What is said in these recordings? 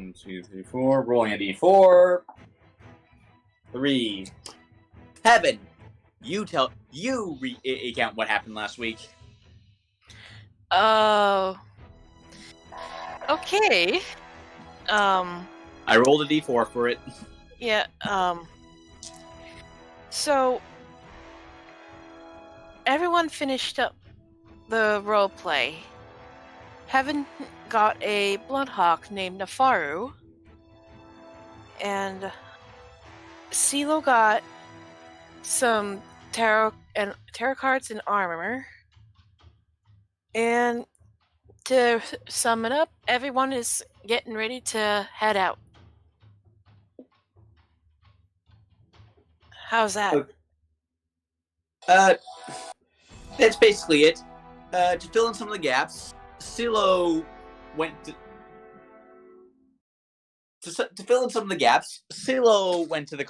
1, 2, 3, 4. Rolling a d4. 3. Heaven, you recount what happened last week. Oh. Okay. I rolled a d4 for it. Yeah, so everyone finished up the role play. Heaven got a bloodhawk named Nafaru, and CeeLo got some tarot cards and armor. And to sum it up, everyone is getting ready to head out. How's that? That's basically it. To fill in some of the gaps, CeeLo went to fill in some of the gaps. CeeLo went to the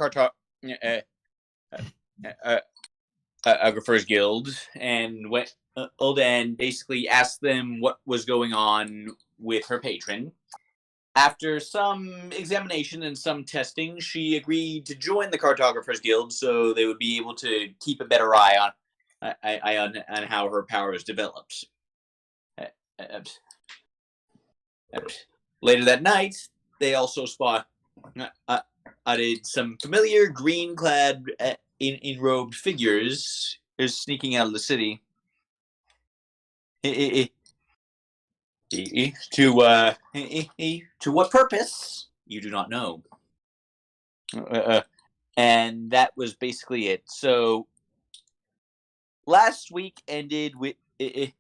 Cartographer's Guild and went and basically asked them what was going on with her patron. After some examination and some testing, she agreed to join the Cartographer's Guild so they would be able to keep a better eye on how her powers developed. Later that night, they also spotted some familiar green-clad, in-robed figures sneaking out of the city. To what purpose? You do not know. And that was basically it. So last week ended with you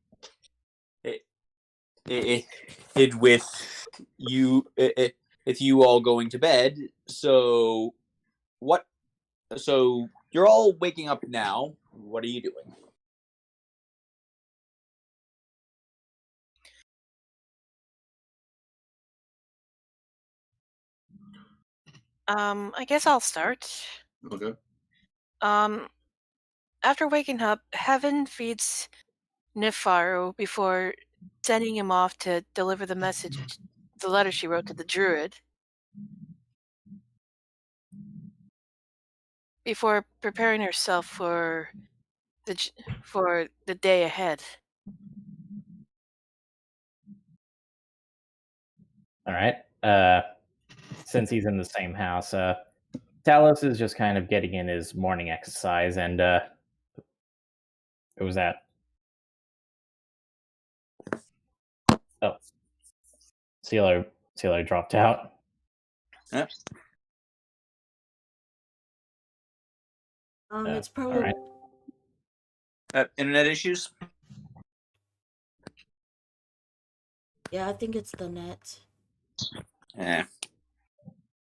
with you all going to bed. So what? So you're all waking up now. What are you doing? I guess I'll start. Okay. After waking up, Heaven feeds Nefaru before sending him off to deliver the letter she wrote to the druid. Before preparing herself for the day ahead. All right. Since he's in the same house, Talos is just kind of getting in his morning exercise, and what was that? Oh, CeeLo dropped out. Yep. It's probably Internet issues. Yeah, I think it's the net. Yeah.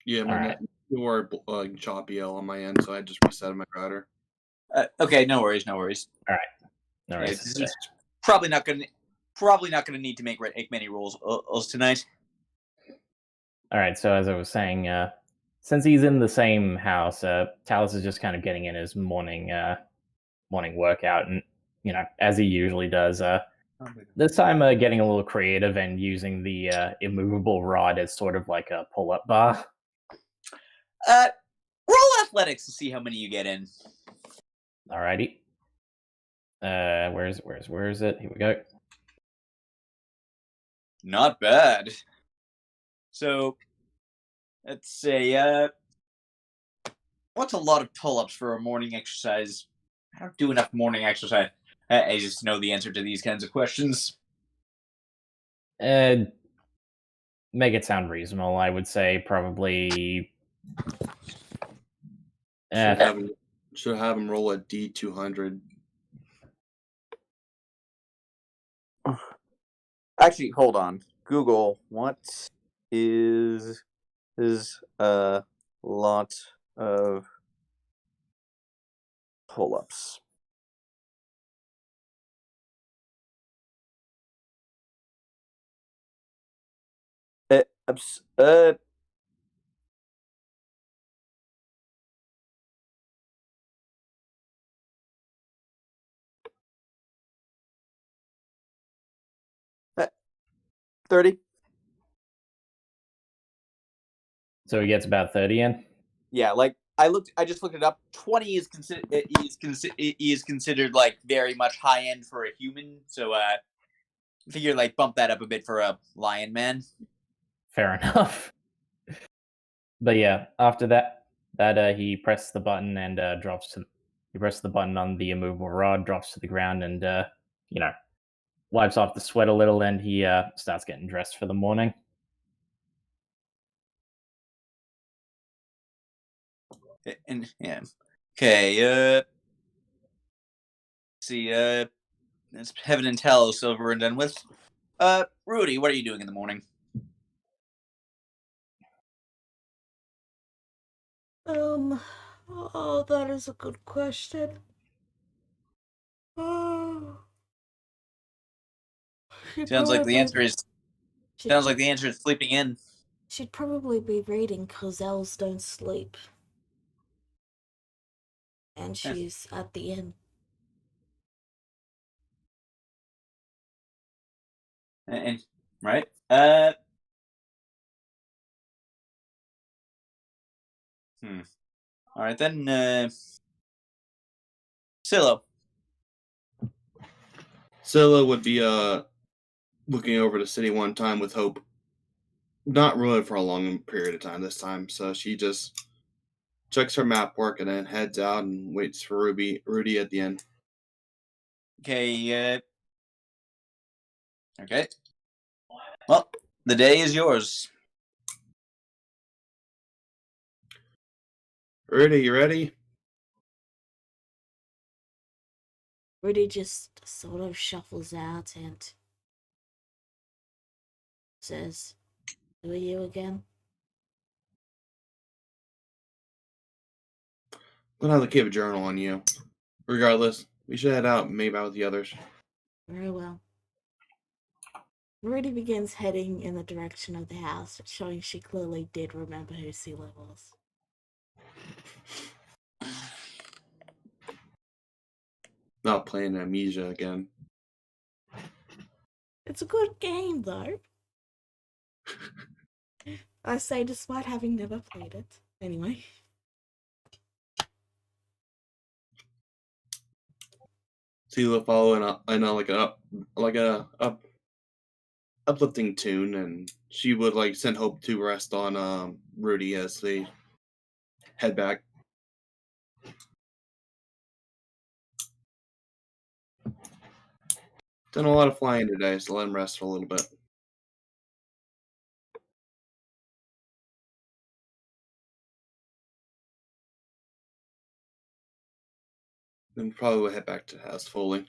Yeah, my net were choppy on my end, so I just reset my router. Okay, no worries. All right, no worries. Yeah, probably not gonna need to make many rolls tonight. All right, so as I was saying, since he's in the same house, Talos is just kind of getting in his morning workout, and as he usually does. This time, getting a little creative and using the immovable rod as sort of like a pull-up bar. Roll athletics to see how many you get in. Alrighty. Where is it? Here we go. Not bad. So, let's say, what's a lot of pull-ups for a morning exercise? I don't do enough morning exercise. I just know the answer to these kinds of questions. Make it sound reasonable. I would say probably. Should have him roll a D200. Actually, hold on. Google, what is a lot of pull-ups? Uh, 30. So he gets about 30 in. Yeah, like I just looked it up. 20 is considered like very much high end for a human. So figure like bump that up a bit for a lion man. Fair enough. But yeah, after that he presses the button and he presses the button on the immovable rod, drops to the ground, and wipes off the sweat a little, and he starts getting dressed for the morning. And yeah, okay. See, it's Heaven and Talos over and done with. Rudy, what are you doing in the morning? Oh, that is a good question. Oh. Sounds like the answer is sleeping in. She'd probably be reading because elves don't sleep. And she's at the inn. And right. All right then. Silo. Scylla would be looking over the city one time with Hope. Not really for a long period of time this time, so she just checks her map work and then heads out and waits for Rudy at the end. Okay. Okay. Well, the day is yours. Rudy, you ready? Rudy just sort of shuffles out and says, "Who are you again?" I'm gonna have to keep a journal on you. Regardless, we should head out and maybe out with the others. Very well. Rudy begins heading in the direction of the house, showing she clearly did remember who Silo was. Not playing Amnesia again. It's a good game, though. I say, despite having never played it. Anyway. Sila following like a uplifting tune, and she would like send Hope to rest on Rudy as they head back. Done a lot of flying today, so let him rest for a little bit. Then probably we'll head back to the house fully.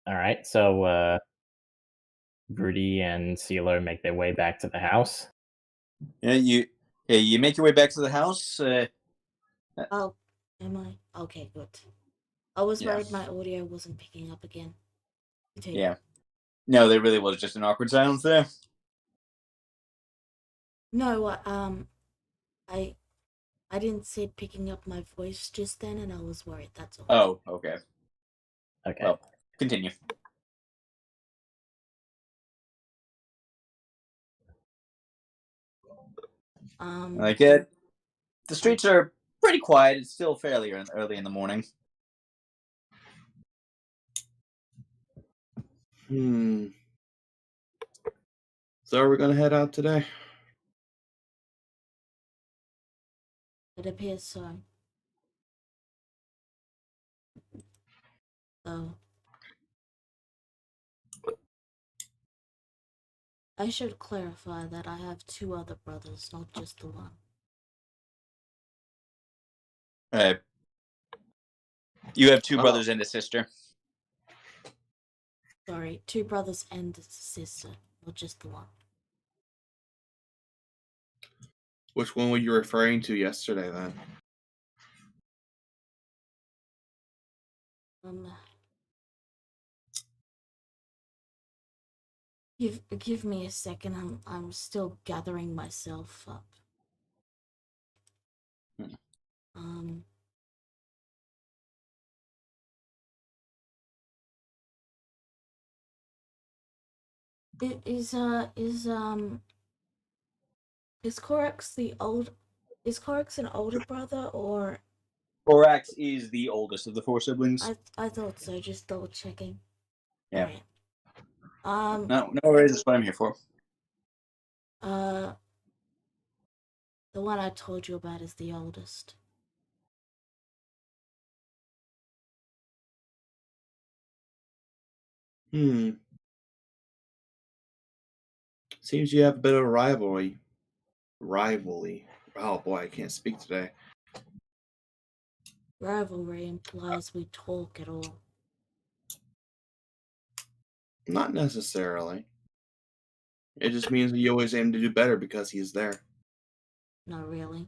All right, so Rudy and CeeLo make their way back to the house. Yeah, you make your way back to the house. Oh, am I? Okay, good. I was Yeah. worried my audio wasn't picking up again. Continue. Yeah. No, there really was just an awkward silence there. No, I didn't see it picking up my voice just then, and I was worried. That's all. Oh, okay. Okay. Well, continue. Like it. The streets are pretty quiet. It's still fairly early in the morning. So are we gonna head out today? It appears so. So, I should clarify that I have two other brothers, not just the one. You have two brothers and a sister. Sorry, two brothers and a sister, not just the one. Which one were you referring to yesterday then? Give me a second. I'm still gathering myself up. Is Corax is Corax an older brother, or? Korax is the oldest of the four siblings. I thought so, just double checking. Yeah. Alright. No worries, that's what I'm here for. The one I told you about is the oldest. Seems you have a bit of a rivalry. Oh boy, I can't speak today. Rivalry implies we talk at all. Not necessarily. It just means that you always aim to do better because he's there. Not really.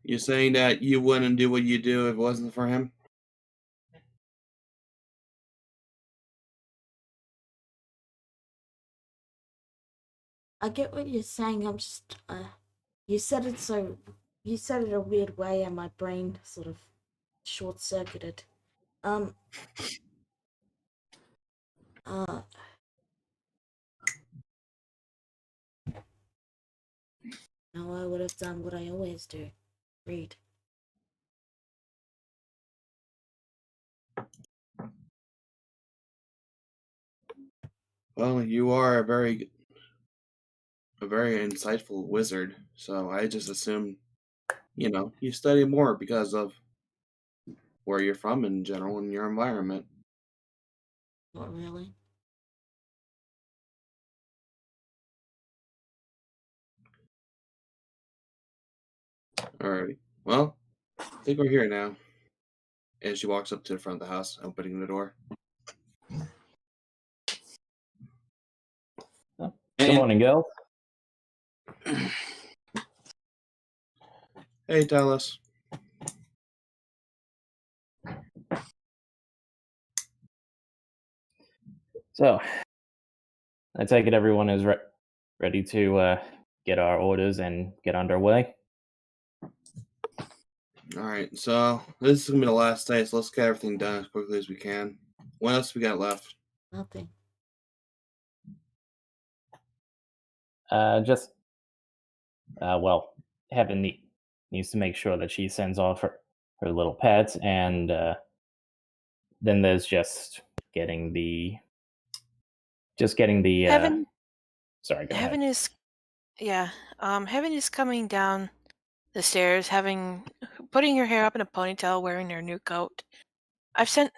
You're saying that you wouldn't do what you do if it wasn't for him? I get what you're saying. I'm just you said it a weird way, and my brain sort of short-circuited. Now I would have done what I always do. Read. Well, you are a very insightful wizard, so I just assume, you study more because of where you're from in general and your environment. Not really. Alrighty. Well, I think we're here now. And she walks up to the front of the house, opening the door. Good morning, girls. Hey, Talos. So, I take it everyone is ready to get our orders and get underway. Alright, so this is going to be the last day, so let's get everything done as quickly as we can. What else we got left? Nothing. Well, Heaven needs to make sure that she sends off her little pets, and then there's just getting the Heaven, sorry, go Heaven ahead. is, yeah. Heaven is coming down the stairs, putting her hair up in a ponytail, wearing her new coat. I've sent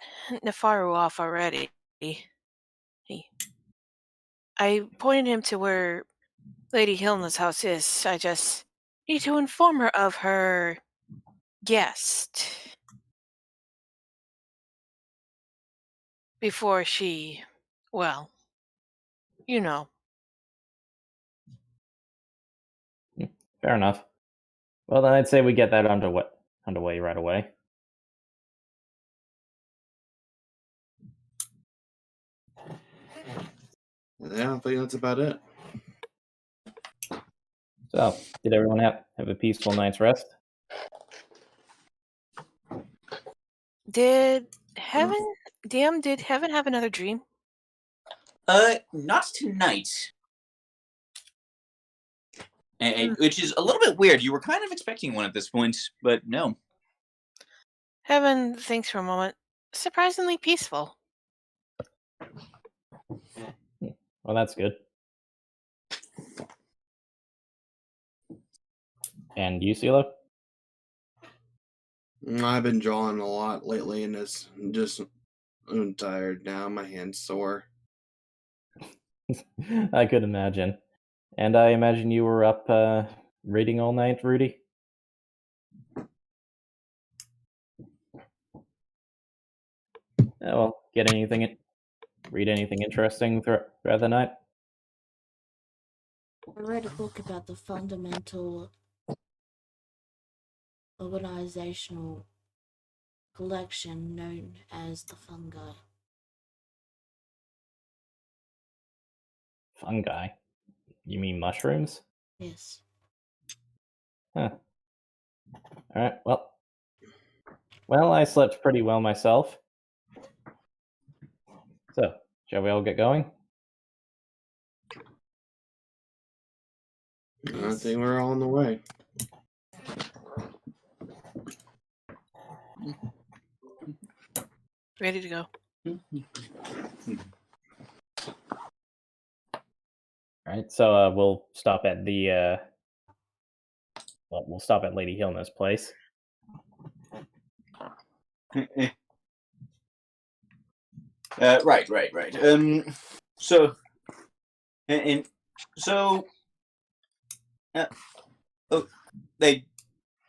Nefaru off already. I pointed him to where Lady Hilna's house is. I just need to inform her of her guest before she, well, you know. Fair enough. Well, then I'd say we get that underway right away. Yeah, I think that's about it. So, did everyone have a peaceful night's rest? Did Heaven have another dream? Not tonight. Which is a little bit weird. You were kind of expecting one at this point, but no. Heaven thinks for a moment. Surprisingly peaceful. Well, that's good. And you, CeeLo? I've been drawing a lot lately, and I'm tired now. My hand's sore. I could imagine. And I imagine you were up reading all night, Rudy? Well, read anything interesting throughout the night? I read a book about the fundamental organizational collection known as the fungi. Fungi? You mean mushrooms? Yes. Huh. Alright, well, I slept pretty well myself. So, shall we all get going? I think we're on the way. Ready to go. Alright, so we'll stop at the we'll stop at Lady Hilna's place. Right. So, and so, they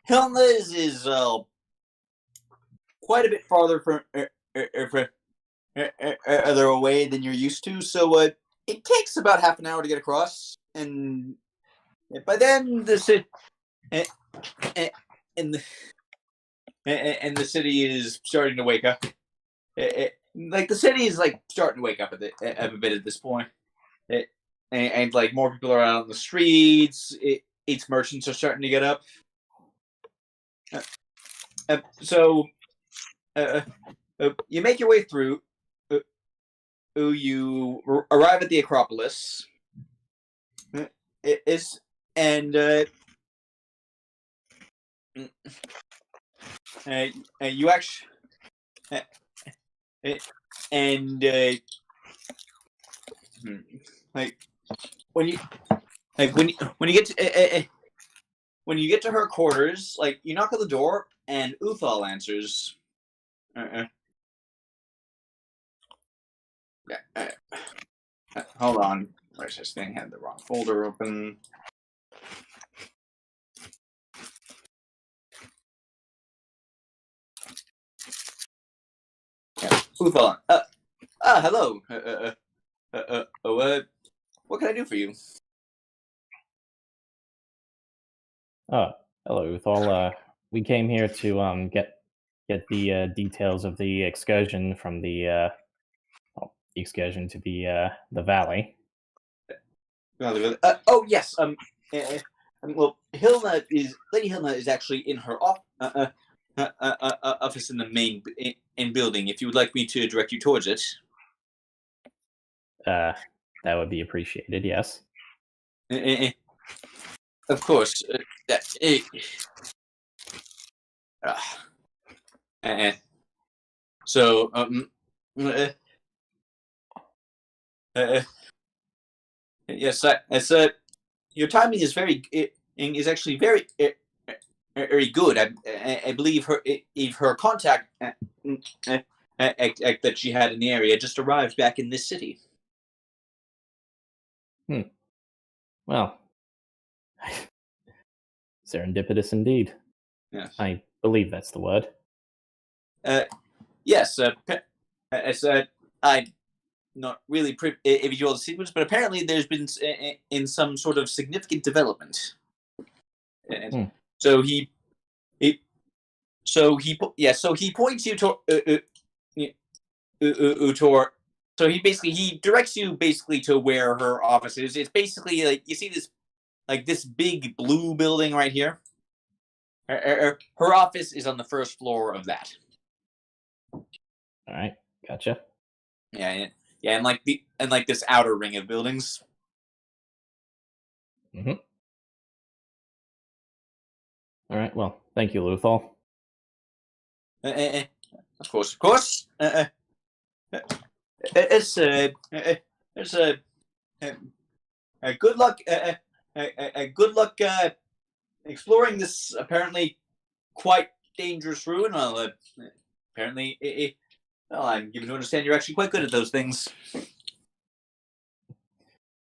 Helma's is quite a bit farther from other away than you're used to. So, it takes about half an hour to get across, and by then the city and the city is starting to wake up. Like the city is like starting to wake up a bit at this point. And like more people are out on the streets. Its merchants are starting to get up. So you make your way through. You arrive at the Acropolis. It's and you actually and like when you when you get to when you get to her quarters, like you knock on the door and Uthal answers. Hold on. Where's this thing? Had the wrong folder open. Yeah, Uthal. Hello. What can I do for you? Oh, hello, Uthal. We came here to get the details of the excursion from the excursion to the valley. Oh yes. Well, Lady Hilna is actually in her office in the main building. If you would like me to direct you towards it. That would be appreciated. Yes. Of course. So yes, your timing is actually very good. I believe her contact that she had in the area just arrived back in this city. Well, serendipitous indeed. Yes. I believe that's the word. Yes. I'm not really privy to all the sequence, but apparently there's been in some sort of significant development. And so he points you to Utor. So he directs you basically to where her office is. It's basically like you see this big blue building right here. Her office is on the first floor of that. All right, gotcha. Yeah, and like this outer ring of buildings. Mm-hmm. All right. Well, thank you, Luthal. Of course. It's good luck. Good luck exploring this apparently quite dangerous ruin. Well, apparently, I'm given to understand you're actually quite good at those things.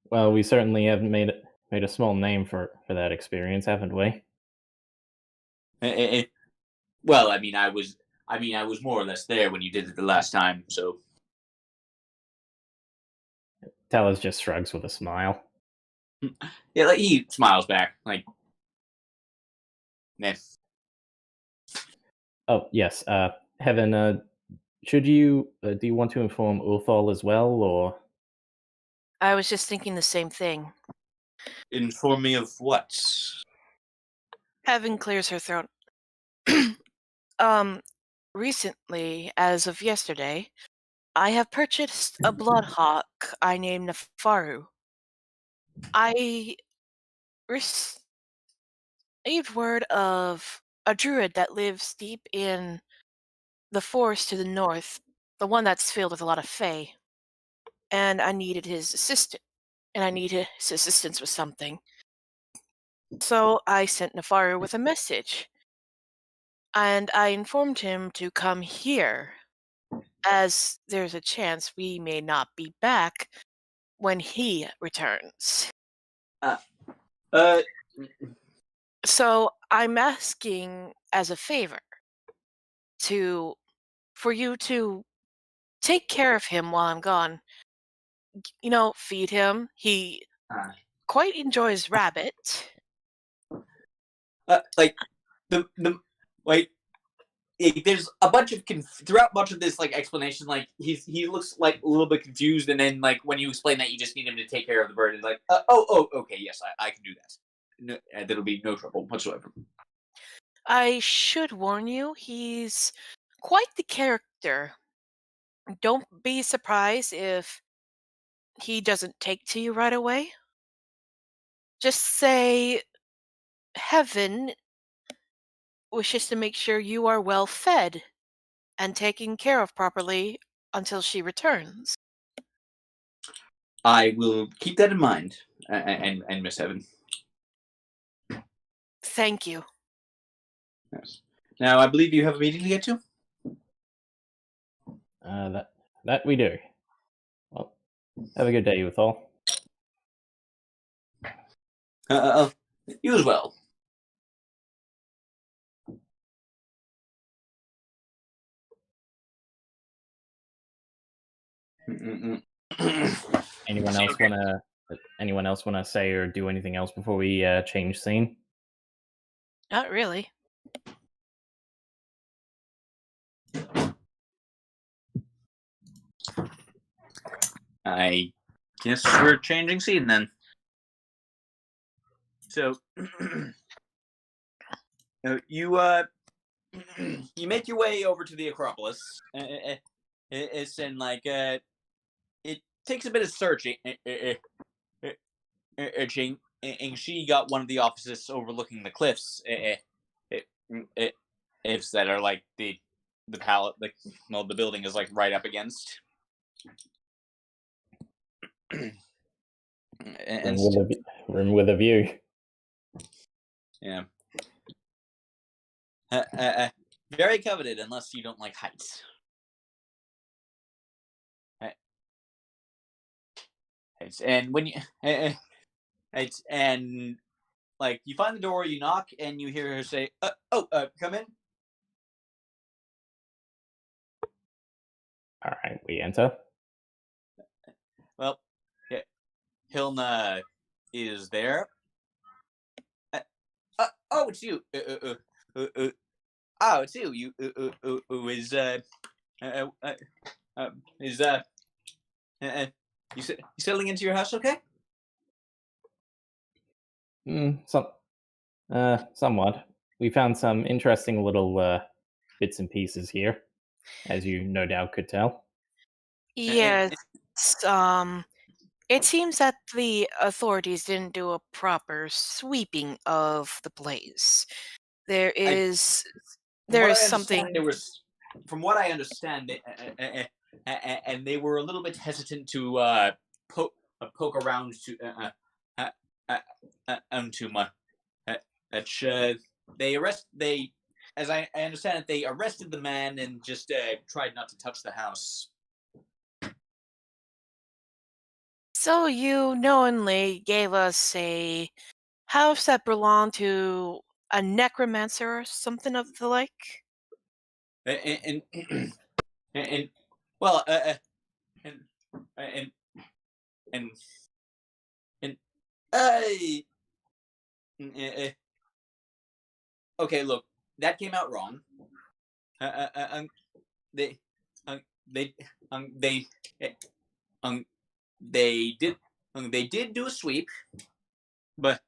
Well, we certainly haven't made a small name for that experience, haven't we? Well, I was more or less there when you did it the last time, so. Talos just shrugs with a smile. Yeah, like he smiles back, like, nah. Oh yes, Heaven. Should you do you want to inform Ulthal as well, or I was just thinking the same thing. Inform me of what? Heaven clears her throat. um, recently, as of yesterday, I have purchased a bloodhawk I named Nefaru. I received word of a druid that lives deep in the forest to the north, the one that's filled with a lot of fae, and I needed his assistant, and I needed his assistance with something. So I sent Nefaru with a message, and I informed him to come here, as there's a chance we may not be back when he returns. Uh, uh, So I'm asking as a favor to for you to take care of him while I'm gone. You know, feed him. He uh, quite enjoys rabbit. like the like there's a bunch of throughout much of this like explanation, like he looks like a little bit confused, and then like when you explain that you just need him to take care of the bird, it's like okay, yes, I can do that. No, that'll be no trouble whatsoever. I should warn you, he's quite the character. Don't be surprised if he doesn't take to you right away. Just say Heaven wishes to make sure you are well fed and taken care of properly until she returns. I will keep that in mind, and Miss Heaven. Thank you. Yes. Now I believe you have a meeting to get to. that we do. Well, have a good day, Ulthal. You as well. Anyone else wanna say or do anything else before we change scene? Not really. I guess we're changing scene then. So you you make your way over to the Acropolis. It's in like it takes a bit of searching. And she got one of the offices overlooking the cliffs. Ifs that are like the palette, like well, the building is like right up against. And Room with a view. yeah, very coveted unless you don't like heights. And when you it's and like you find the door, you knock, and you hear her say, come in." All right, we enter. Well, yeah, Hilna is there. Oh, it's you. Oh, it's you. You you settling into your house, okay? Somewhat. We found some interesting little bits and pieces here, as you no doubt could tell. Yes. It seems that the authorities didn't do a proper sweeping of the place. There I, is from there what is I understand, something. there was, from what I understand, and they were a little bit hesitant to poke around too much. They, as I understand it, they arrested the man and just tried not to touch the house. So you knowingly gave us a house that belonged to a necromancer or something of the like? And and well, and and and and uh, okay, look, that came out wrong. they they they um, they did they did do a sweep, but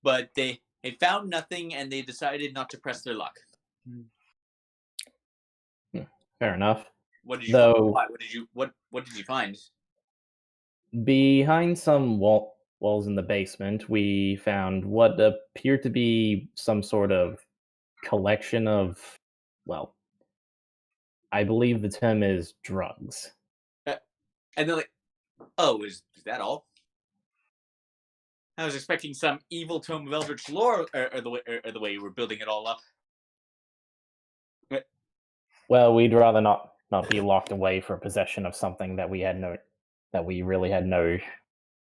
but they found nothing and they decided not to press their luck. Fair enough. What did you Though- find? Why? What did you find? Behind some walls in the basement, we found what appeared to be some sort of collection of, well, I believe the term is drugs. And they're like, "Oh, is that all?" I was expecting some evil tome of Eldritch lore, or the way you were building it all up. Well, we'd rather not be locked away for possession of something that we really had no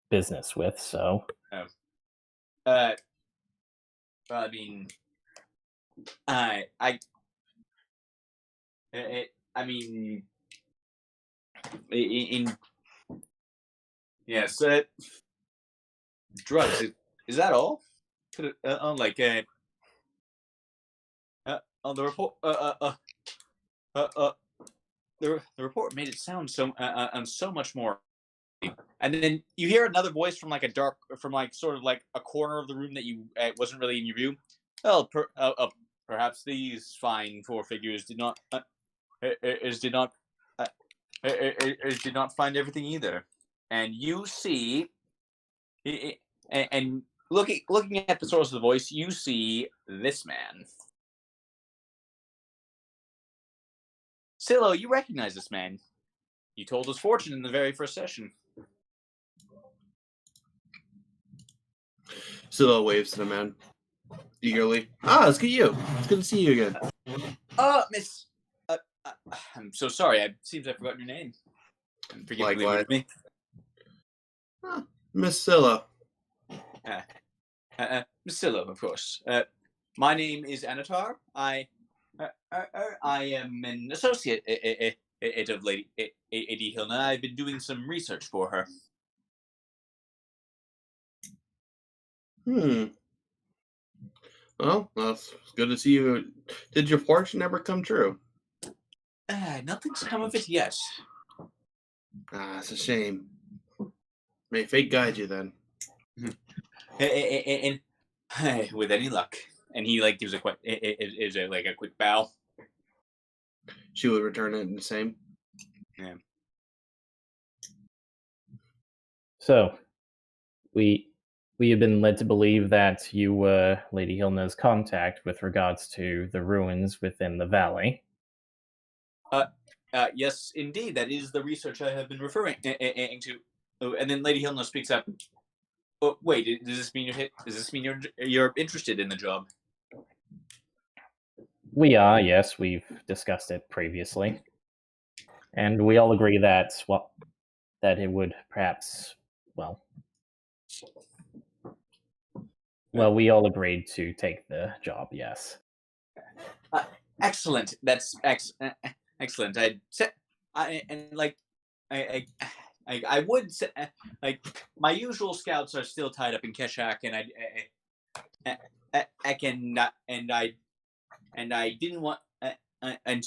business with. So, I mean, I mean, in yes, drugs. Is that all? Like on the report. The report made it sound so much more. And then you hear another voice from like from like sort of like a corner of the room that you wasn't really in your view. Well, perhaps these fine four figures did not did not did not find everything either. And you see, and looking at the source of the voice, you see this man. Silo, you recognize this man. You told his fortune in the very first session. Silo waves to the man eagerly. Ah, it's good you. It's good to see you again. Miss. I'm so sorry. It seems I've forgotten your name. Forgive me, Likewise. me. Miss Scylla. Miss Silo, of course. My name is Anatar. I am an associate of Lady Hilna. I've been doing some research for her. Well, it's good to see you. Did your fortune ever come true? Nothing's come of it yet. Ah, it's a shame. May fate guide you then. And with any luck, and he like gives a quick a quick bow. She would return it in the same. Yeah. So, we have been led to believe that you were Lady Hilna's contact with regards to the ruins within the valley. Yes, indeed, that is the research I have been referring to. Oh, and then Lady Hilna speaks up. Oh, wait, does this mean you're interested in the job? We are, yes, we've discussed it previously. And we all agree that, well, that it would perhaps, well, we all agreed to take the job, yes. Excellent. That's excellent. I would say, like, my usual scouts are still tied up in Keshak, and I didn't want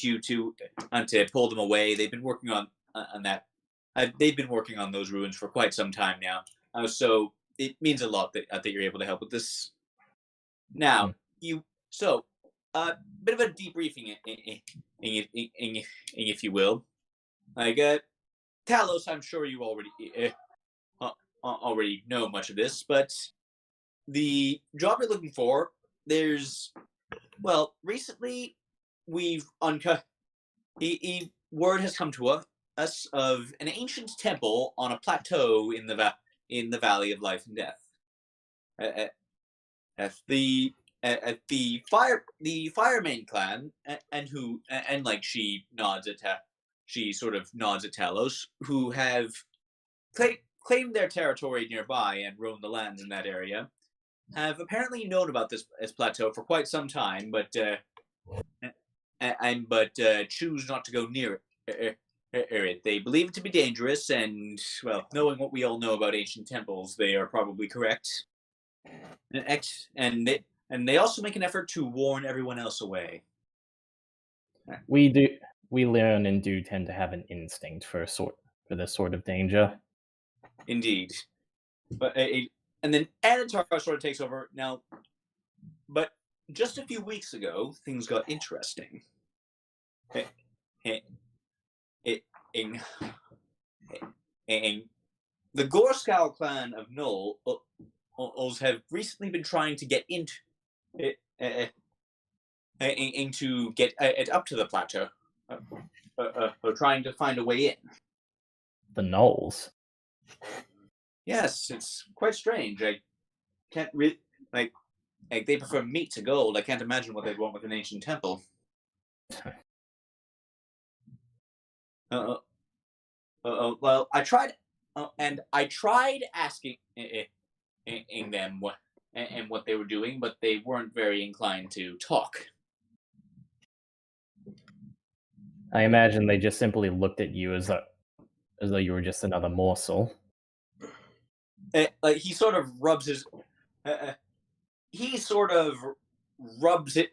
you to pull them away. They've been working on that. They've been working on those ruins for quite some time now. So it means a lot that you're able to help with this. Now, bit of a debriefing, if you will. Like, Talos, I'm sure you already know much of this, but the job you're looking for, recently we've uncovered. Word has come to us of an ancient temple on a plateau in the Valley of Life and Death. The Firemain clan, and like she sort of nods at Talos, who have claimed their territory nearby and roamed the lands in that area, have apparently known about this plateau for quite some time, but choose not to go near it. They believe it to be dangerous, and well, knowing what we all know about ancient temples, they are probably correct. And they also make an effort to warn everyone else away. We learn and do tend to have an instinct for this sort of danger. Indeed. But and then Anatar sort of takes over now. But just a few weeks ago, things got interesting. In the Gorskow clan of Knowles have recently been trying to get into get it up to the plateau, trying to find a way in. The Knolls. Yes, it's quite strange. I can't really like they prefer meat to gold. I can't imagine what they'd want with an ancient temple. Well, I tried, and I tried asking them what they were doing, but they weren't very inclined to talk. I imagine they just simply looked at you as though you were just another morsel. Like he sort of rubs his. He sort of rubs it.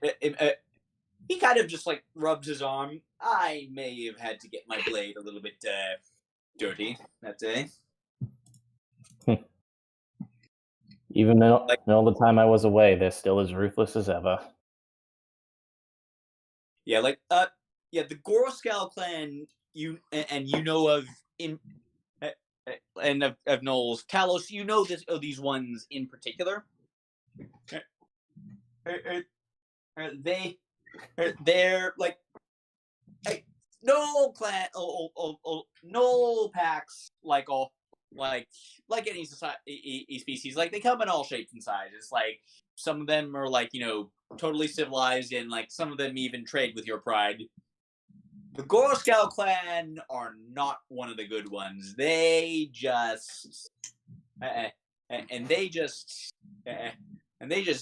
He kind of just like rubs his arm. I may have had to get my blade a little bit dirty that day. Even though all the time I was away, they're still as ruthless as ever. Yeah, the Goroscal clan you know of and of Knowles. Talos, you know this of these ones in particular. They're like no clan, no packs like any society species. Like they come in all shapes and sizes. Like some of them are like totally civilized, and like some of them even trade with your pride. The Goroscal clan are not one of the good ones. They just and they just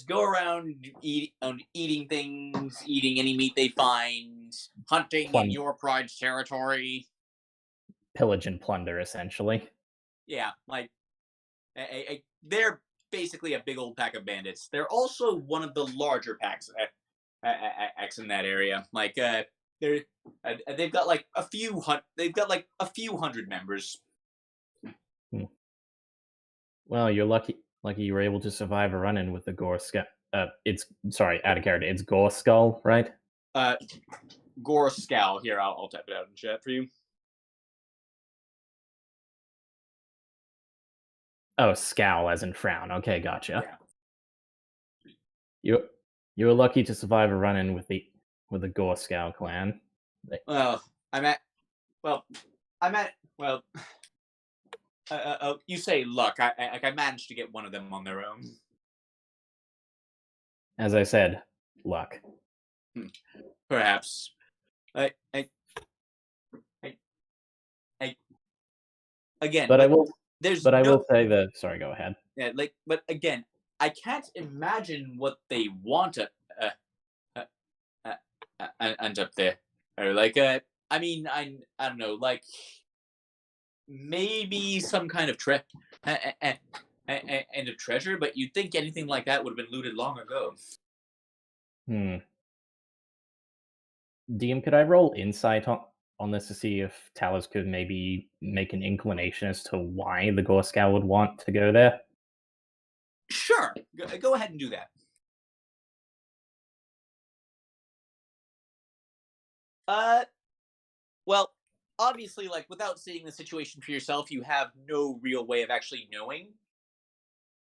go around eating things, eating any meat they find, hunting in your pride's territory. Pillage and plunder, essentially. Yeah, like they're basically a big old pack of bandits. They're also one of the larger packs in that area. Like they've got like a few hundred members. Well, you're lucky you were able to survive a run-in with the Gorskow. It's Gorskull, right? Gorskow. Here, I'll type it out in chat for you. Oh, scowl as in frown. Okay, gotcha. Yeah. You were lucky to survive a run-in with the Gorskow clan. Well, you say luck. I managed to get one of them on their own. As I said, luck. Perhaps. Again. But I will say that. Sorry, go ahead. Yeah, but again, I can't imagine what they want and up there. Or I mean, I don't know, like maybe some kind of and of treasure, but you'd think anything like that would have been looted long ago. DM, could I roll insight on this to see if Talos could maybe make an inclination as to why the Gorskow would want to go there? Sure, go ahead and do that. Well, obviously, like without seeing the situation for yourself, you have no real way of actually knowing.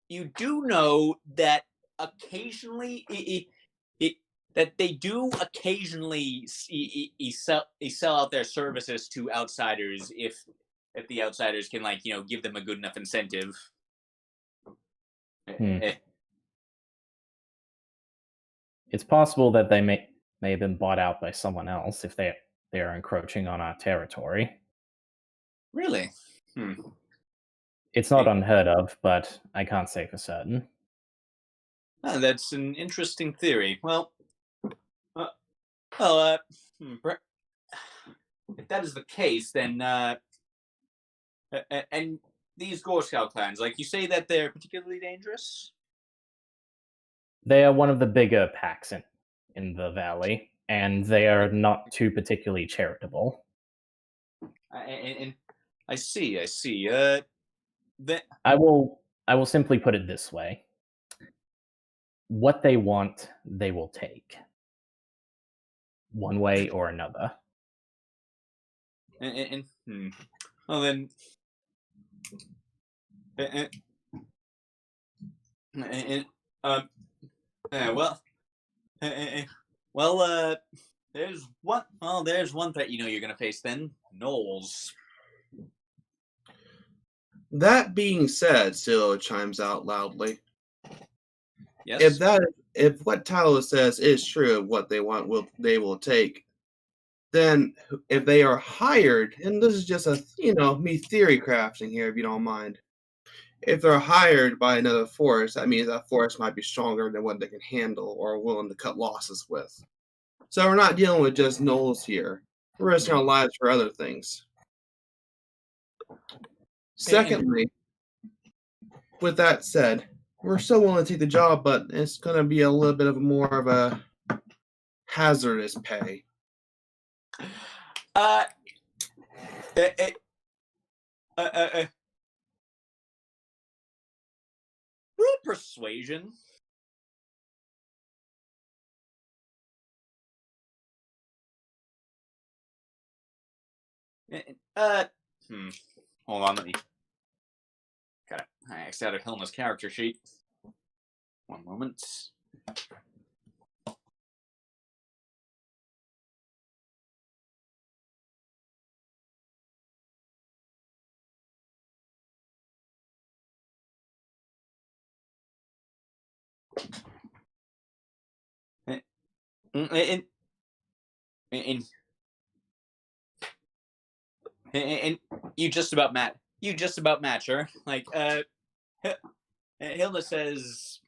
You do know that occasionally that they do occasionally sell out their services to outsiders if the outsiders can give them a good enough incentive. It's possible that they may have been bought out by someone else if they are encroaching on our territory. Really? It's not unheard of, but I can't say for certain. Oh, that's an interesting theory. Well, if that is the case, then and these Gorskow clans, like you say that they're particularly dangerous? They are one of the bigger packs in the valley, and they are not too particularly charitable. And I see. That I will simply put it this way. What they want, they will take. One way or another. well then, and, and, um, well, there's one. Well, there's one threat you're gonna face then. Knowles. That being said, Silo chimes out loudly. Yes. If what Tyler says is true, what they want they will take, then if they are hired, and this is just me theory crafting here, if you don't mind. If they're hired by another force, that means that force might be stronger than what they can handle or willing to cut losses with. So we're not dealing with just Knowles here. We're risking our lives for other things. Secondly, with that said, we're still willing to take the job, but it's going to be a little bit of more of a hazardous pay. Roll persuasion. Hold on, let me. I X'd out of Hilna's character sheet. One moment. And you just about match her. Like, Hilna says,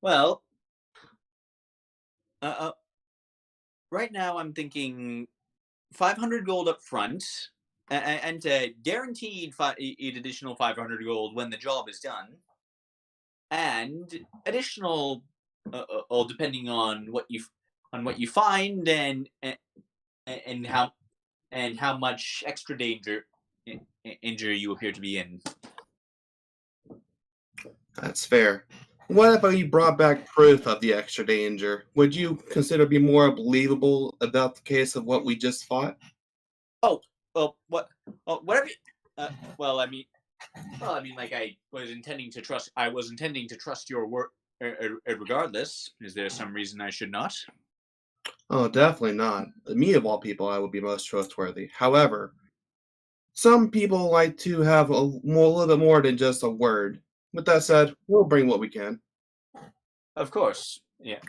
well, right now I'm thinking 500 gold up front, and guaranteed additional 500 gold when the job is done, and additional, depending on what you find and how much extra danger injury you appear to be in. That's fair. What if you brought back proof of the extra danger? Would you consider be more believable about the case of what we just fought? Oh, well, what? Oh, whatever. Well, I mean, like I was intending to trust your word, regardless. Is there some reason I should not? Oh, definitely not. Me, of all people, I would be most trustworthy. However, some people like to have a little bit more than just a word. With that said, we'll bring what we can. Of course, yeah.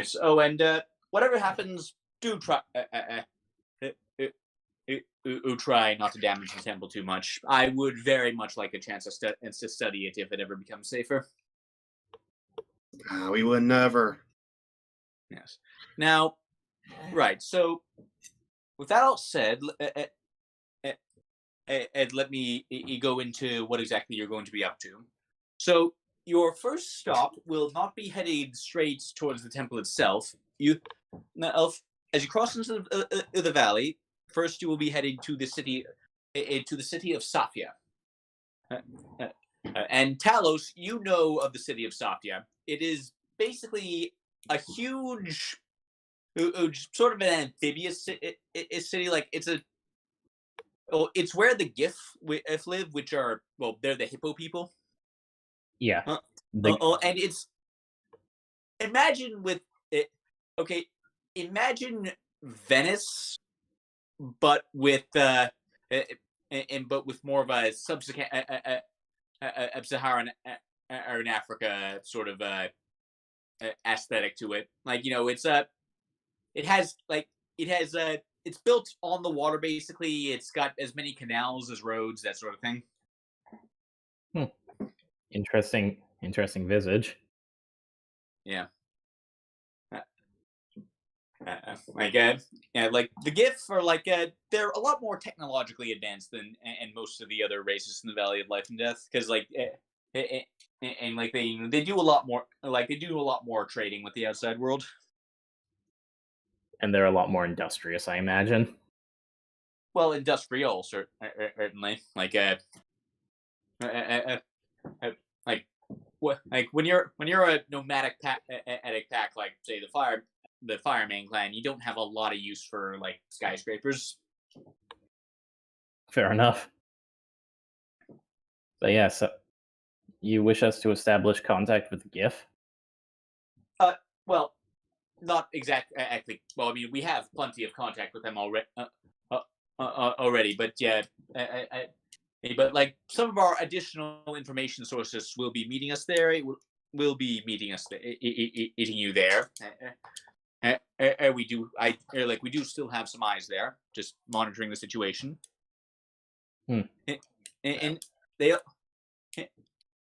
So, and whatever happens, do try. Try not to damage the temple too much. I would very much like a chance to study it if it ever becomes safer. We would never. Yes. Now, right. So, with that all said, Ed, let me go into what exactly you're going to be up to. So, your first stop will not be headed straight towards the temple itself. As you cross into the valley, first you will be heading to the city of Safia. And Talos, you know of the city of Safia. It is basically a huge, sort of an amphibious city. Like it's where the Gif live, which are they're the hippo people. Yeah. And it's imagine with it. Okay, imagine Venice, but with but with more of a sub-Saharan or in Africa sort of aesthetic to it. Like it's built on the water basically. It's got as many canals as roads, that sort of thing. Interesting visage. Yeah. Like the GIF are they're a lot more technologically advanced than and most of the other races in the Valley of Life and Death, because and like they do a lot more trading with the outside world. and they're a lot more industrious, I imagine. Well, industrial, certainly. Like what? Like when you're a nomadic pack, pack, like say the fireman clan, you don't have a lot of use for like skyscrapers. Fair enough. But yeah, so you wish us to establish contact with the GIF? Well, not exactly. Well, I mean, we have plenty of contact with them already. Already, but yeah, but like some of our additional information sources will be meeting us there. Will be meeting us, eating you there. We do. We do still have some eyes there, just monitoring the situation. Hmm. And they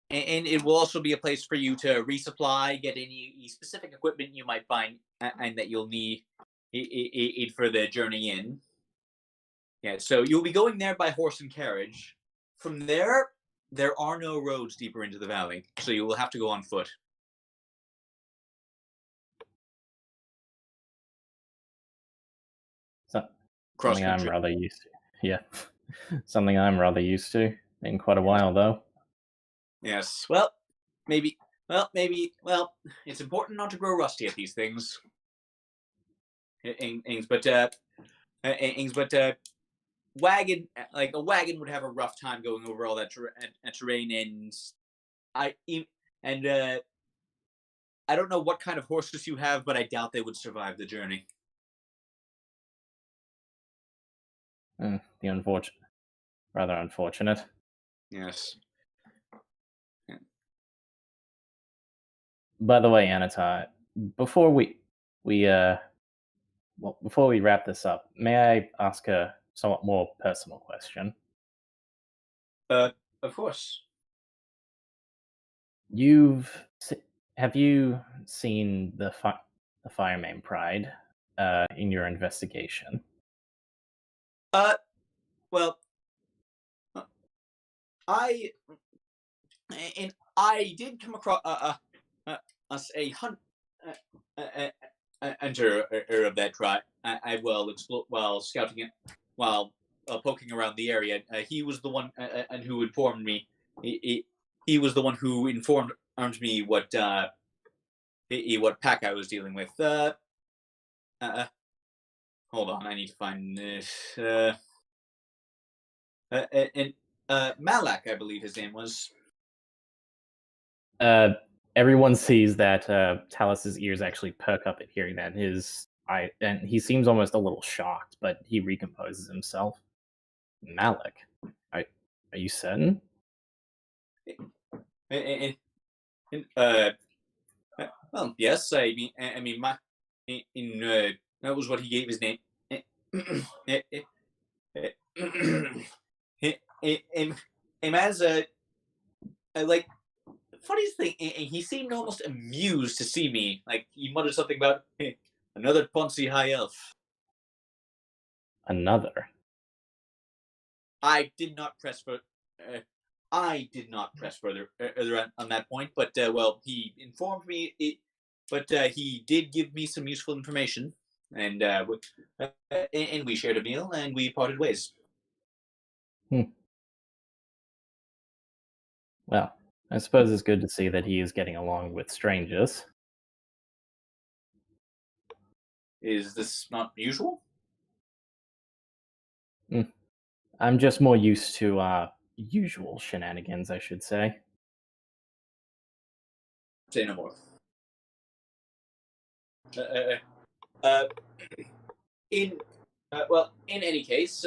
and it will also be a place for you to resupply, get any specific equipment you might find and that you'll need it for the journey in. Yeah, so you'll be going there by horse and carriage. From there are no roads deeper into the valley, so you will have to go on foot. So, Cross something I'm country. rather used to. Yeah. Something I'm rather used to. In quite a while, though. Yes. Well, maybe. Well, maybe. Well, it's important not to grow rusty at these things. But wagon, like a wagon, would have a rough time going over all that terrain, and I and I don't know what kind of horses you have, but I doubt they would survive the journey. The unfortunate, rather unfortunate. Yes. By the way, Anatar, before before we wrap this up, may I ask a somewhat more personal question? Of course. Have you seen the Fireman Pride in your investigation? Well, I did come across us a hunter of that tribe. I well while scouting it, while poking around the area. He was the one and who informed me. He was the one who informed me what pack I was dealing with. Hold on, I need to find this. And Malak, I believe his name was. Everyone sees that Talus's ears actually perk up at hearing that. And he seems almost a little shocked, but he recomposes himself. Malik, are you certain? Well, yes. I mean, that was what he gave his name. Him as like funniest thing, he seemed almost amused to see me. Like he muttered something about another Ponzi high elf. Another. I did not press for. I did not press further on that point, but well, he informed me. But he did give me some useful information, and and we shared a meal, and we parted ways. Well, I suppose it's good to see that he is getting along with strangers. Is this not usual? I'm just more used to usual shenanigans, I should say. Say no more. In well, in any case,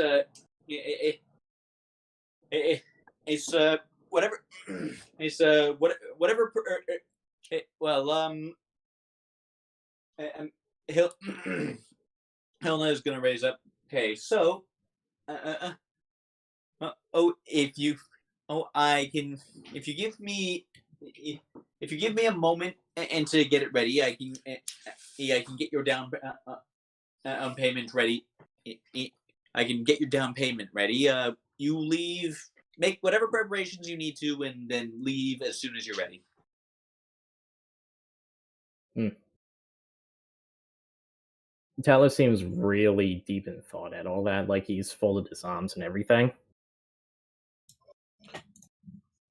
it's whatever. It's whatever. Well, Hil Hilna is gonna raise up. Okay, so, if you, I can, if you give me, if you give me a moment and to get it ready, I can, I can get your down payment ready. I can get your down payment ready. You leave, make whatever preparations you need to, and then leave as soon as you're ready. Talos seems really deep in thought at all that, like he's folded his arms and everything.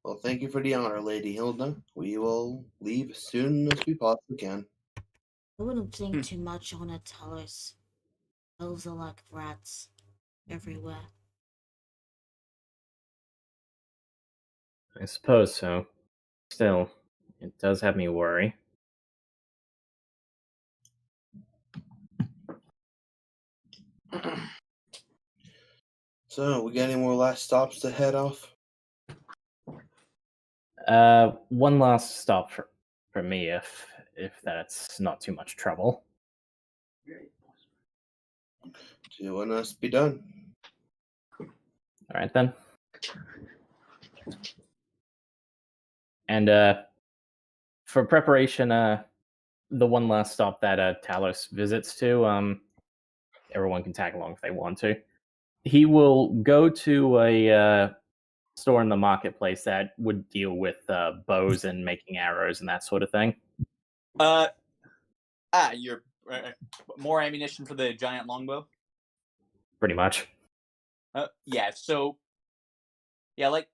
Well, thank you for the honor, Lady Hilda. We will leave as soon as we possibly can. I wouldn't think too much on it, Talos. Elves are like rats everywhere. I suppose so. Still, it does have me worry. So, we got any more last stops to head off? One last stop for me, if that's not too much trouble. Do what must be done. All right then. And for preparation, the one last stop that Talos visits to, everyone can tag along if they want to. He will go to a store in the marketplace that would deal with bows and making arrows and that sort of thing. You're more ammunition for the giant longbow. Pretty much. Yeah. So, yeah, like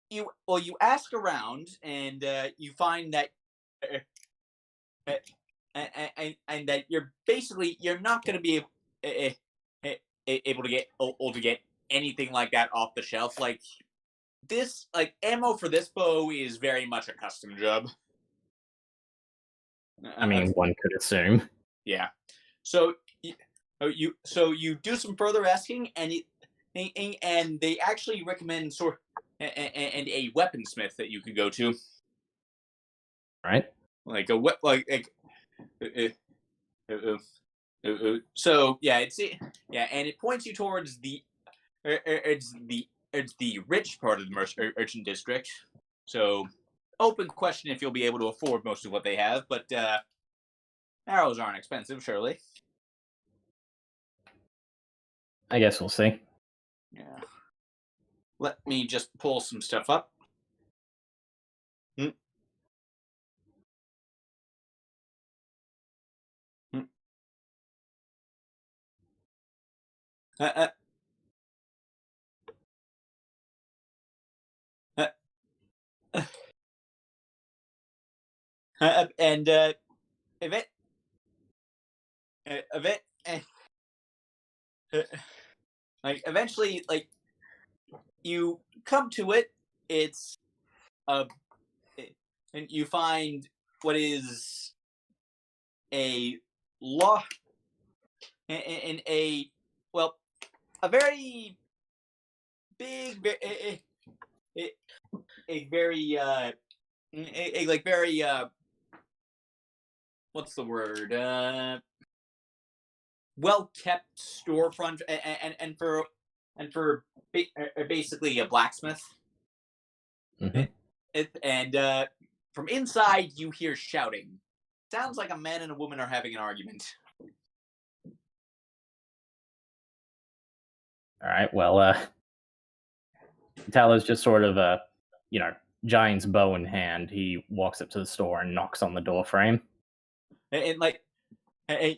you ask around and you find that, and that you're not going to be able to get anything like that off the shelf. Like this, like ammo for this bow is very much a custom job. I mean, one could assume. Yeah. So you do some further asking, and they actually recommend and a weaponsmith that you could go to. Right. Like a so yeah, and it points you towards it's the rich part of the merchant district. So open question if you'll be able to afford most of what they have, but arrows aren't expensive, surely. I guess we'll see. Yeah. Let me just pull some stuff up. Uh, uh, uh, and event, like eventually, like you come to it. It's and you find what is a law in a well, a very big, a very like very what's the word well kept storefront and for basically a blacksmith. Mm-hmm. And from inside you hear shouting. Sounds like a man and a woman are having an argument. All right. Well, Talos just sort of giant's bow in hand. He walks up to the store and knocks on the door frame. And like, hey,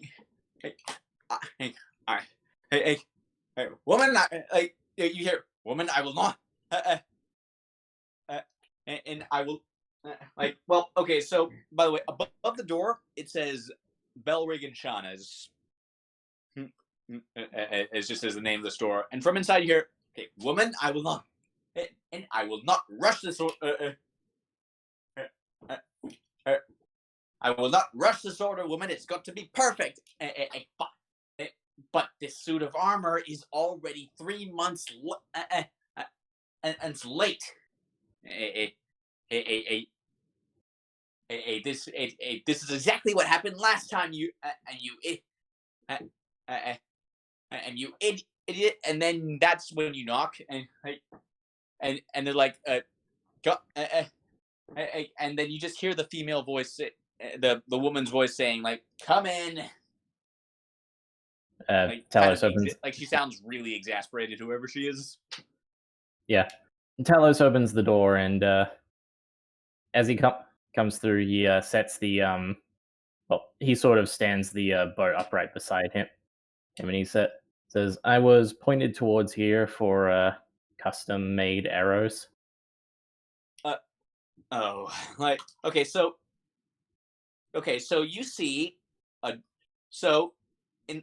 woman, like you hear, woman, I will not, and I will, like, well, okay. So by the way, above the door it says Belrig and Shauna's. It's just as the name of the store, and from inside you hear, "Hey, woman, I will not, and I will not rush this. I will not rush this order, woman. It's got to be perfect. But this suit of armor is already 3 months and it's late. This is exactly what happened last time. And you idiot. And then that's when you knock and they're like, and then you just hear the female voice, the woman's voice saying like, "Come in." Like, Talos opens. Like she sounds really exasperated, whoever she is. Yeah, Talos opens the door, and as he comes through, he sets the Well, he sort of stands the bow upright beside him, and he says, "I was pointed towards here for custom-made arrows." Oh, like so you see a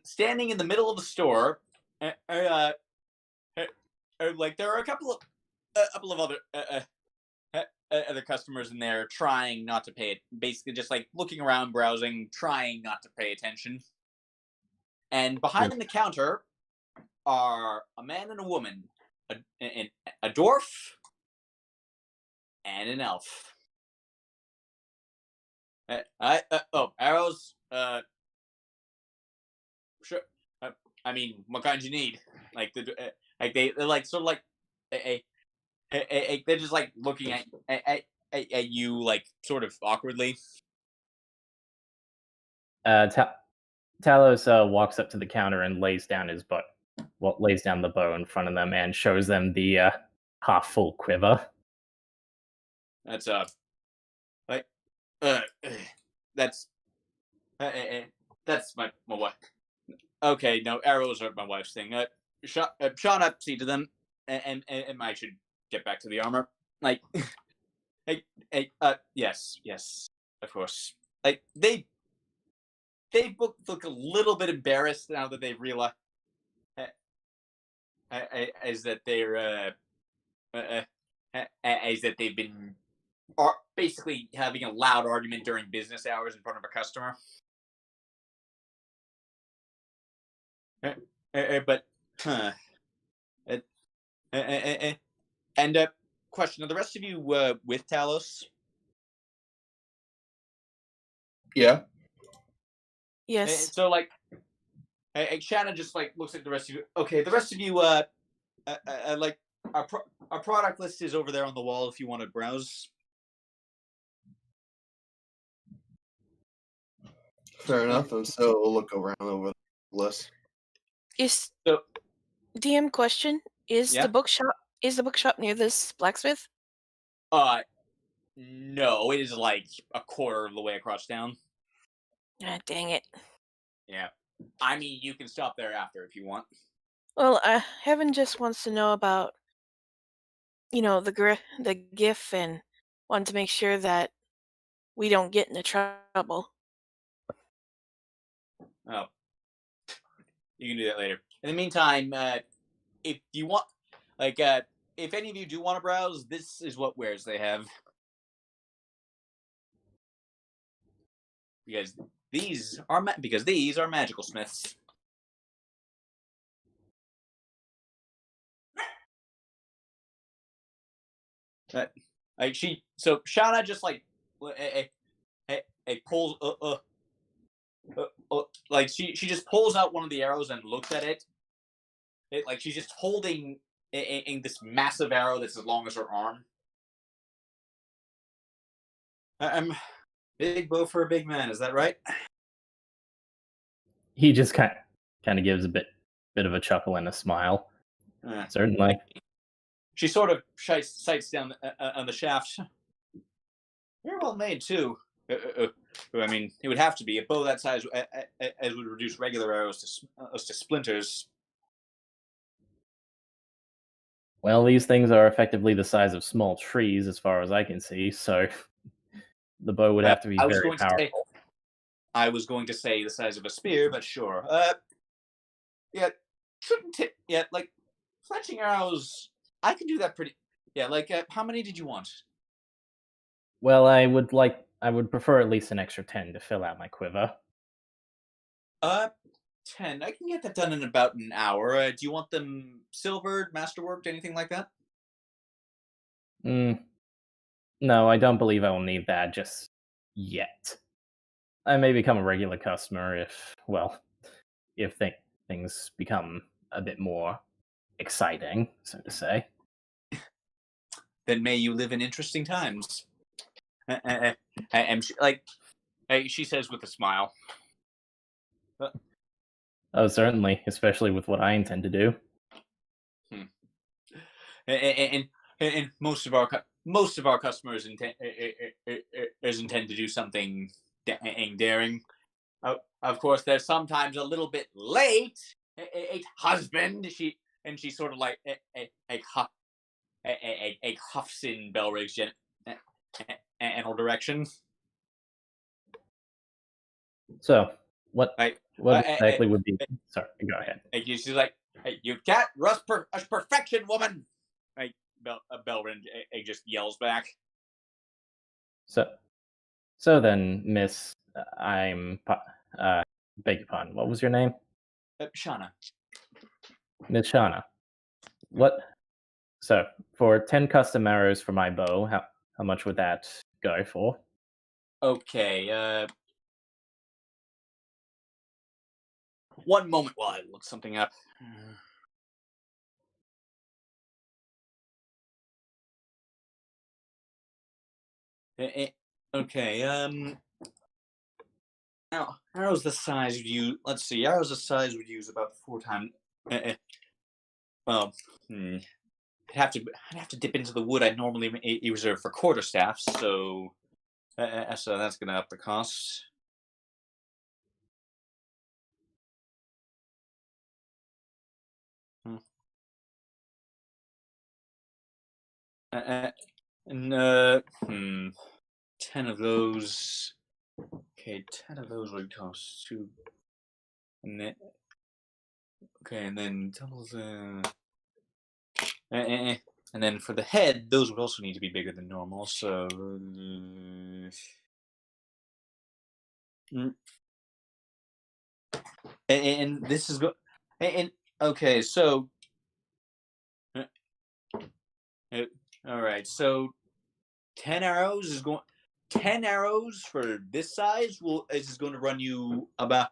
standing in the middle of the store, like there are a couple of other customers in there trying not to pay it, basically just like looking around, browsing, trying not to pay attention. And behind the counter are a man and a woman, a dwarf and an elf. Arrows. Sure. I mean, what kind you need? Like they're like sort of like they're just like looking at you like sort of awkwardly. Talos walks up to the counter and lays down his bow. Well, lays down the bow in front of them and shows them the half-full quiver. That's like uh, that's that's my wife. Okay, no, arrows are my wife's thing. Sean, up, see to them, and I should get back to the armor. Like, yes, of course. Like they look a little bit embarrassed now that they've realized is that they're is that they've been basically having a loud argument during business hours in front of a customer. But and question: are the rest of you with Talos? Yeah. Yes. So like, Shanna just like looks at the rest of you. Okay, the rest of you like our product list is over there on the wall if you want to browse. Fair enough. And so we'll look around over the list. Is So DM question? Is Yeah? the bookshop near this blacksmith? No, it is like a quarter of the way across town. Ah, dang it. Yeah, I mean you can stop there after if you want. Well, Heaven just wants to know about, the GIF and want to make sure that we don't get into trouble. Oh, you can do that later. In the meantime, if you want, like, if any of you do want to browse, this is what wares they have. Because these are magical smiths. Like Shauna just like pulls like she just pulls out one of the arrows and looks at it. Like she's just holding in this massive arrow that's as long as her arm. I'm big bow for a big man. Is that right? He just kind of gives a bit of a chuckle and a smile. Certainly. She sort of sights down on the shaft. Very well made too. I mean, it would have to be a bow that size, as would reduce regular arrows to splinters. Well, these things are effectively the size of small trees, as far as I can see. So the bow would have to be very powerful. I was going to say the size of a spear, but sure. Yeah, shouldn't it? Yeah, like fletching arrows. I can do that pretty. Yeah, like how many did you want? Well, I would prefer at least an extra 10 to fill out my quiver. 10. I can get that done in about an hour. Do you want them silvered, masterworked, anything like that? No, I don't believe I will need that just yet. I may become a regular customer if things become a bit more exciting, so to say. Then may you live in interesting times. And she says with a smile. Oh, certainly, especially with what I intend to do. And most of our customers intend to do something daring. of course, they're sometimes a little bit late. Husband, she sort of like huffs in Belrig's general direction. So, what Like, exactly would be? Sorry, go ahead. She's like, "Hey, you can't rush perfection, woman!" Like, Belrin just yells back. So then, Miss, beg your pardon. What was your name? Shauna. Miss Shauna. What? So for 10 custom arrows for my bow, how much would that go for? Okay. One moment while I look something up. Okay. Now, arrows the size would use. Let's see. Arrows the size would use about 4 times. Well, I'd have to dip into the wood I normally reserve for quarterstaffs. So that's going to up the cost. And 10 of those. Okay, 10 of those would cost 2. And then, okay, and then double the. And then for the head, those would also need to be bigger than normal. So. And this is go. And okay, so. All right, so 10 arrows is going. 10 arrows for this size is going to run you about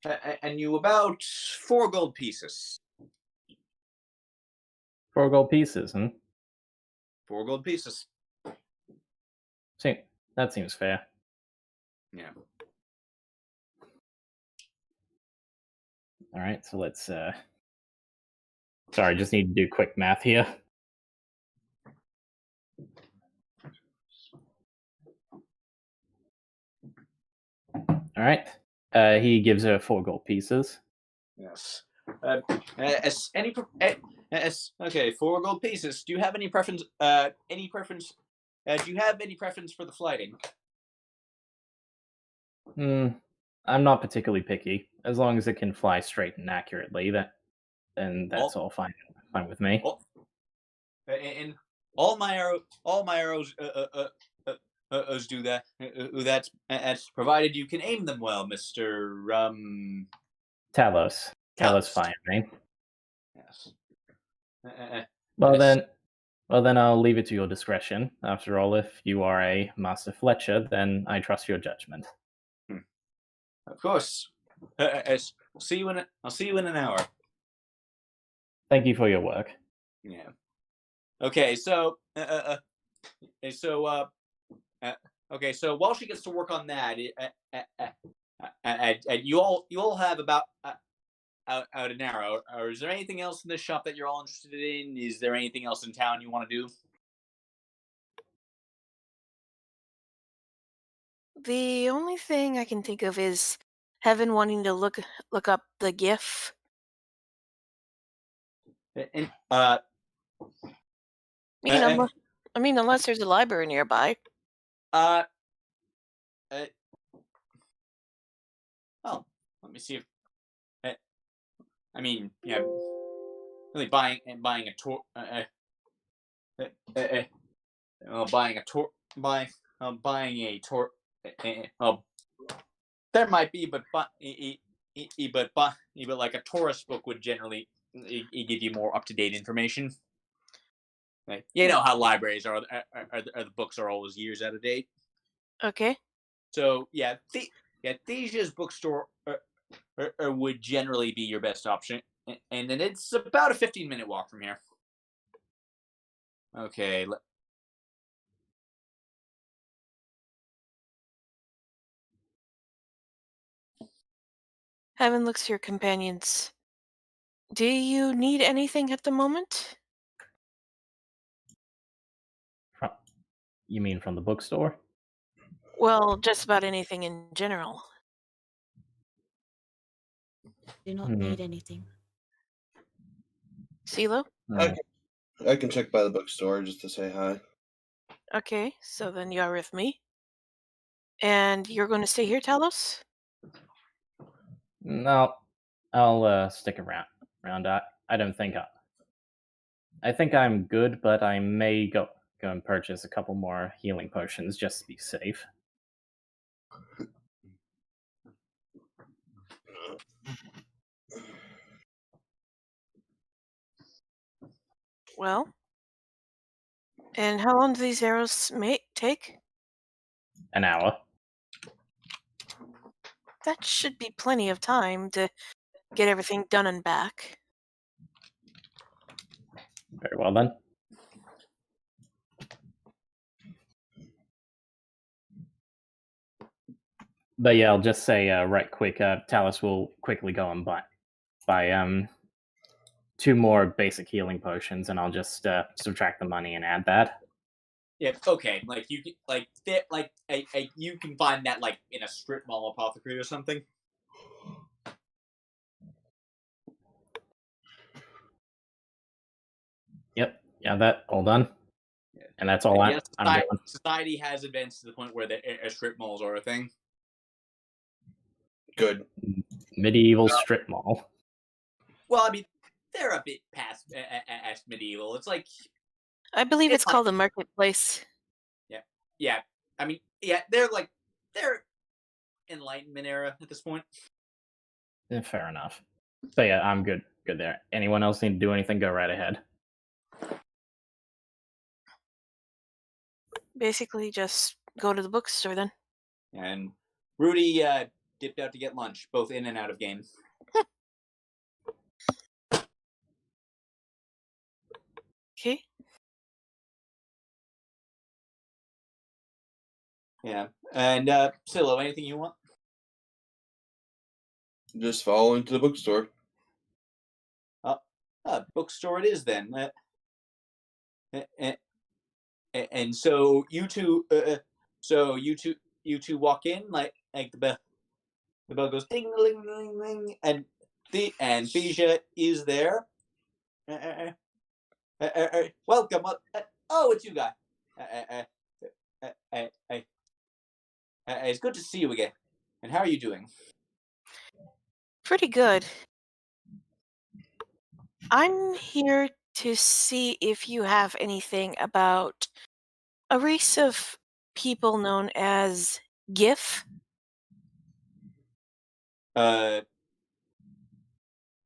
4 gold pieces. 4 gold pieces, 4 gold pieces. See, that seems fair. Yeah. All right, so let's. Sorry, just need to do quick math here. All right. He gives her 4 gold pieces. Yes. Okay, 4 gold pieces. Do you have any preference? Do you have any preference for the flighting? I'm not particularly picky. As long as it can fly straight and accurately, then that's all fine with me. And all my arrows do that. That's provided you can aim them well, Mister Talos. Talos fine, right? Yes. Well then I'll leave it to your discretion. After all, if you are a Master Fletcher, then I trust your judgment. Of course. I'll see you in an hour. Thank you for your work. Yeah. Okay, so okay, so while she gets to work on that, you all have about out an hour. Or is there anything else in this shop that you're all interested in? Is there anything else in town you want to do? The only thing I can think of is Heaven wanting to look up the GIF. And, Unless there's a library nearby. well, let me see if. I mean, yeah, really buying a tour. Buying a tour. There might be, but like a tourist book would generally give you more up to date information. Like, you know how libraries are. The books are always years out of date. Okay. So yeah, Thesia's bookstore would generally be your best option, and then it's about a 15-minute walk from here. Okay. Heaven looks to your companions. Do you need anything at the moment? You mean from the bookstore? Well, just about anything in general. Do not Hmm. need anything. CeeLo? I can check by the bookstore just to say hi. Okay, so then you're with me. And you're going to stay here, Talos? No, I'll stick around. I don't think I think I'm good, but I may go and purchase a couple more healing potions just to be safe. Well, and how long do these arrows take? An hour. That should be plenty of time to get everything done and back. Very well then. But yeah, I'll just say right quick. Talus will quickly go and buy 2 more basic healing potions, and I'll just subtract the money and add that. Yeah, okay. Like you can you can find that like in a strip mall apothecary or something. Yep. Yeah, that all done. And that's all Yeah, I'm doing. society has advanced to the point where the strip malls are a thing. Good. Medieval strip mall. Well, I mean, they're a bit past medieval. It's like I believe it's like- called the marketplace. yeah. I mean, yeah, they're Enlightenment era at this point. Fair enough. So yeah, I'm good there. Anyone else need to do anything? Go right ahead. Basically, just go to the bookstore then. And Rudy dipped out to get lunch, both in and out of game. Okay. Yeah. And Silo, anything you want? Just follow into the bookstore. Bookstore it is then. And so you two, you two walk in like the bell goes ding ding ding ding, and Phasia is there. Welcome. Oh, it's you guys. It's good to see you again. And how are you doing? Pretty good. I'm here to see if you have anything about a race of people known as GIF. Uh,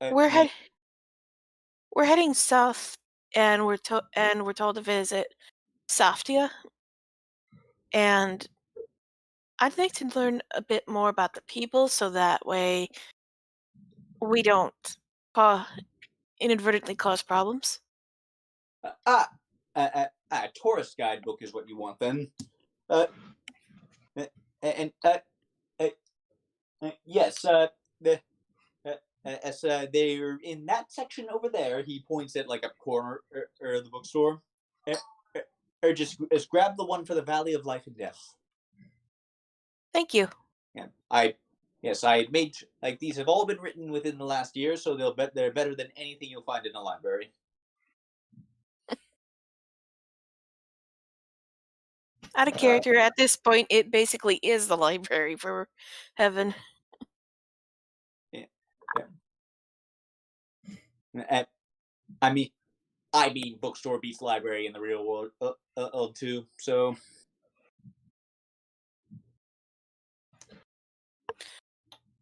We're no. we're heading south, and we're told to visit Saftia, and I'd like to learn a bit more about the people, so that way we don't inadvertently cause problems. Tourist guidebook is what you want then. And yes, they're in that section over there. He points at like a corner of the bookstore. Or just grab the one for the Valley of Life and Death. Thank you. Yeah, I made like these have all been written within the last year, so they're better than anything you'll find in a library. Out of character, at this point, it basically is the library for heaven. I mean, bookstore beats library in the real world too. So.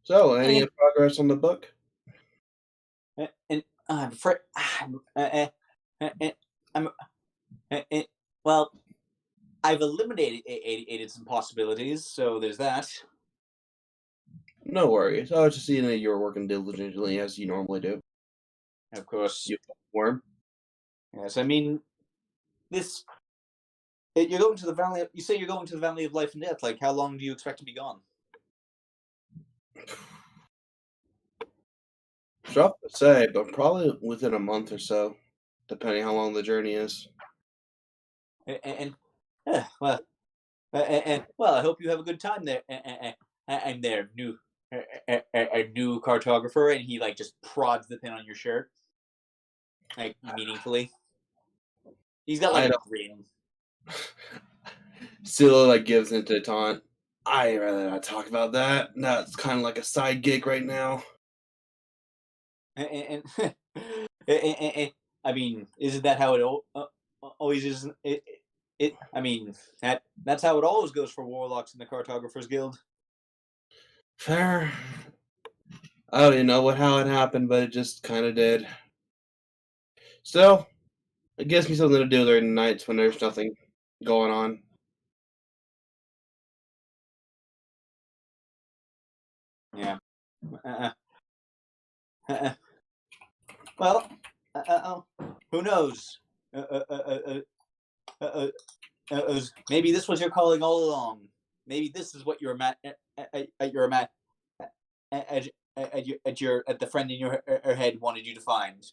So, any progress on the book? And I'm afraid, well, I've eliminated some possibilities, so there's that. No worries. I was just seeing that you were working diligently as you normally do. Of course. You worm. Yes, I mean, you're going to the valley. You say you're going to the Valley of Life and Death. Like, how long do you expect to be gone? Tough to say, but probably within a month or so, depending how long the journey is. Well, I hope you have a good time there. I'm there, new a new cartographer, and he like just prods the pin on your shirt, like meaningfully. He's got like I a don't. grin. Scylla like gives into the taunt. I'd rather not talk about that. No, it's kind of like a side gig right now. And, I mean, isn't that how it always is? I mean, that's how it always goes for warlocks in the Cartographers Guild. Fair. I don't even know how it happened, but it just kind of did. Still, it gives me something to do during the nights when there's nothing going on. Yeah. Well, who knows? Maybe this was your calling all along. Maybe this is what at the friend in your head wanted you to find.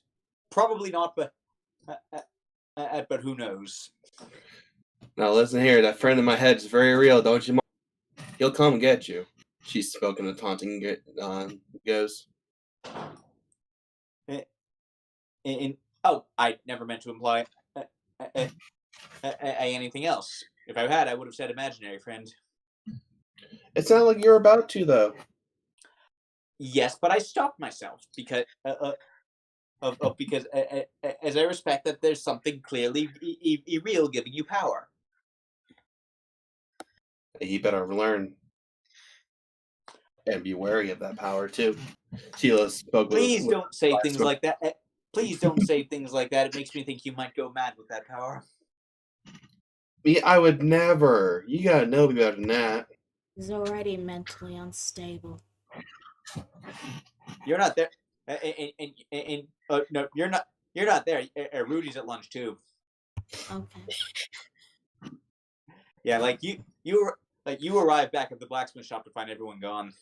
Probably not, but who knows? Now listen here, that friend in my head is very real, don't you? He'll come get you. She's spoken to taunting goes. Oh, I never meant to imply anything else. If I had, I would have said imaginary friend. It's not like you're about to, though. Yes, but I stopped myself because as I respect that there's something clearly real giving you power. You better learn and be wary of that power too. Sheila spoke with. Please don't say things like that. Please don't say things like that. It makes me think you might go mad with that power. Me, I would never. You gotta know me better than that. He's already mentally unstable. You're not there, and no, you're not. You're not there. Rudy's at lunch too. Okay. Yeah, like you arrived back at the blacksmith shop to find everyone gone.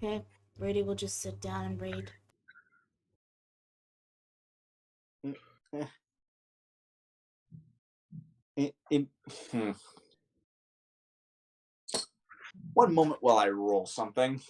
Okay. Rudy will just sit down and read. One moment while I roll something.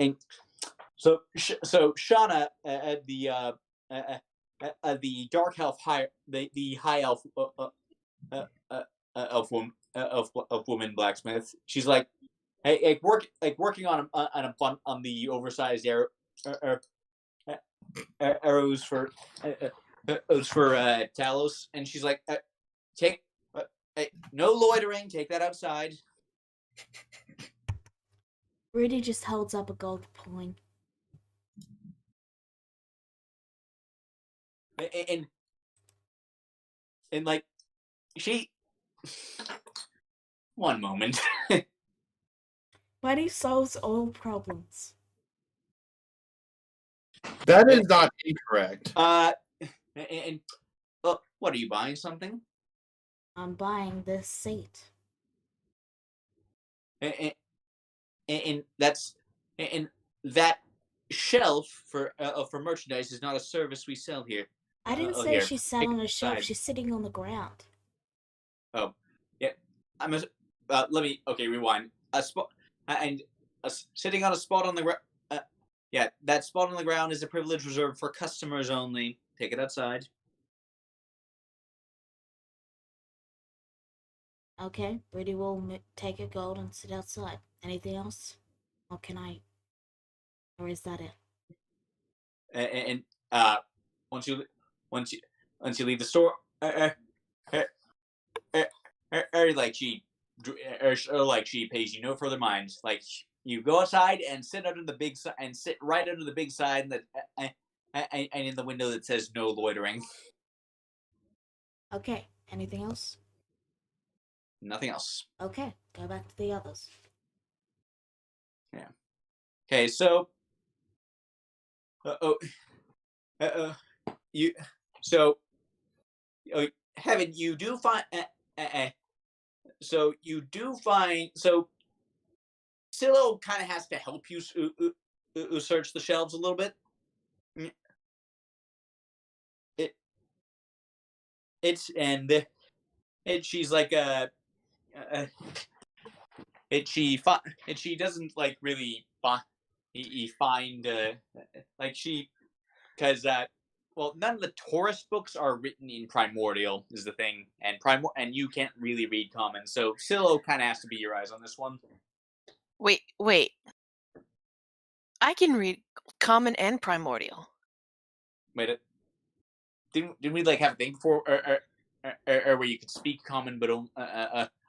And so Shauna at the dark elf the high elf elf woman blacksmith. She's like, hey, working on the oversized arrows for Talos, and she's like, take no loitering, take that outside. Rudy just holds up a gold coin. And like she one moment. Money solves all problems. That is not incorrect. And what are you buying? Something? I'm buying this seat. And that's and that shelf for merchandise is not a service we sell here. I didn't say here. she sat on a shelf. Side. She's sitting on the ground. Oh, yeah. Let me. Okay, rewind. A spot and sitting on a spot on the ground. Yeah, that spot on the ground is a privilege reserved for customers only. Take it outside. Okay, Rudy will take a gold and sit outside. Anything else? Or can I? Or is that it? And once you leave the store, like she pays you no further mind. Like you go outside and sit under the big and sit right under the big sign that and in the window that says no loitering. Okay, anything else? Nothing else. Okay, go back to the others. Yeah. Okay, so you so Heaven, you do find so you do find so Silo kind of has to help you search the shelves a little bit. Mm, It it's and she's like uh she doesn't like really find like she because well, none of the tourist books are written in primordial is the thing, and you can't really read common, so Silo kind of has to be your eyes on this one. Wait. I can read common and primordial. Wait, didn't we like have a thing before, or where you could speak common but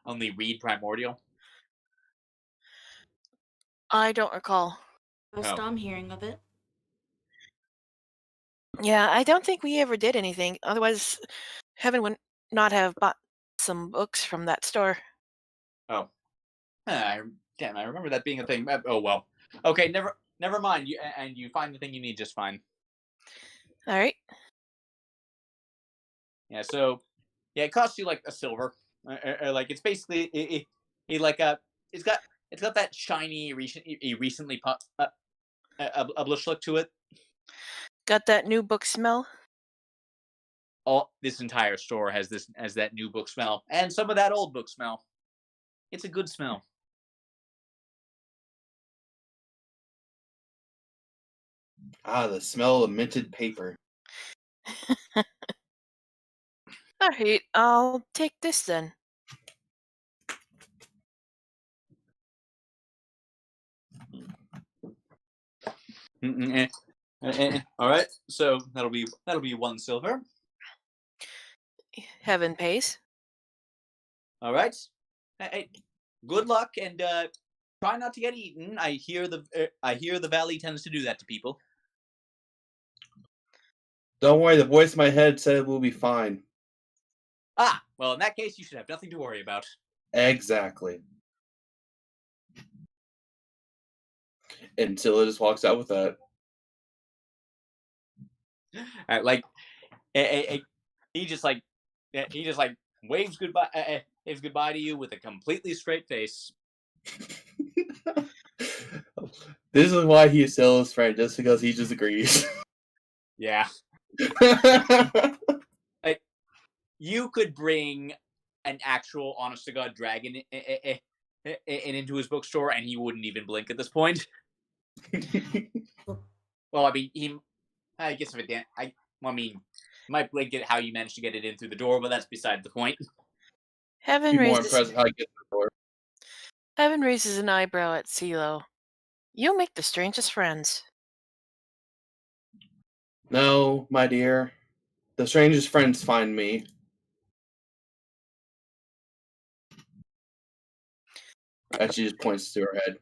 only read primordial? I don't recall. First Oh. I'm hearing of it. Yeah, I don't think we ever did anything. Otherwise, Heaven would not have bought some books from that store. Oh, damn! I remember that being a thing. Oh well. Okay, never mind. You find the thing you need just fine. All right. Yeah. So yeah, it costs you like a silver. Like it's basically like it's got that shiny recently a blush look to it. Got that new book smell? All this entire store has that new book smell and some of that old book smell. It's a good smell. Ah, the smell of minted paper. All right, I'll take this then. All right, so that'll be 1 silver. Heaven pays. All right. Hey, good luck and try not to get eaten. I hear the valley tends to do that to people. Don't worry, the voice in my head said we'll be fine. Ah, well, in that case, you should have nothing to worry about. Exactly. And Scylla just walks out with that. Like, he just like waves goodbye to you with a completely straight face. This is why he's Scylla's friend, just because he just agrees. Yeah. You could bring an actual honest to god dragon into his bookstore and he wouldn't even blink at this point. Well, I mean, I guess if it he might blink at how you managed to get it in through the door, but that's beside the point. Heaven Be more raises impressed how he gets the door. Heaven raises an eyebrow at Silo. You make the strangest friends. No, my dear. The strangest friends find me. And she just points to her head.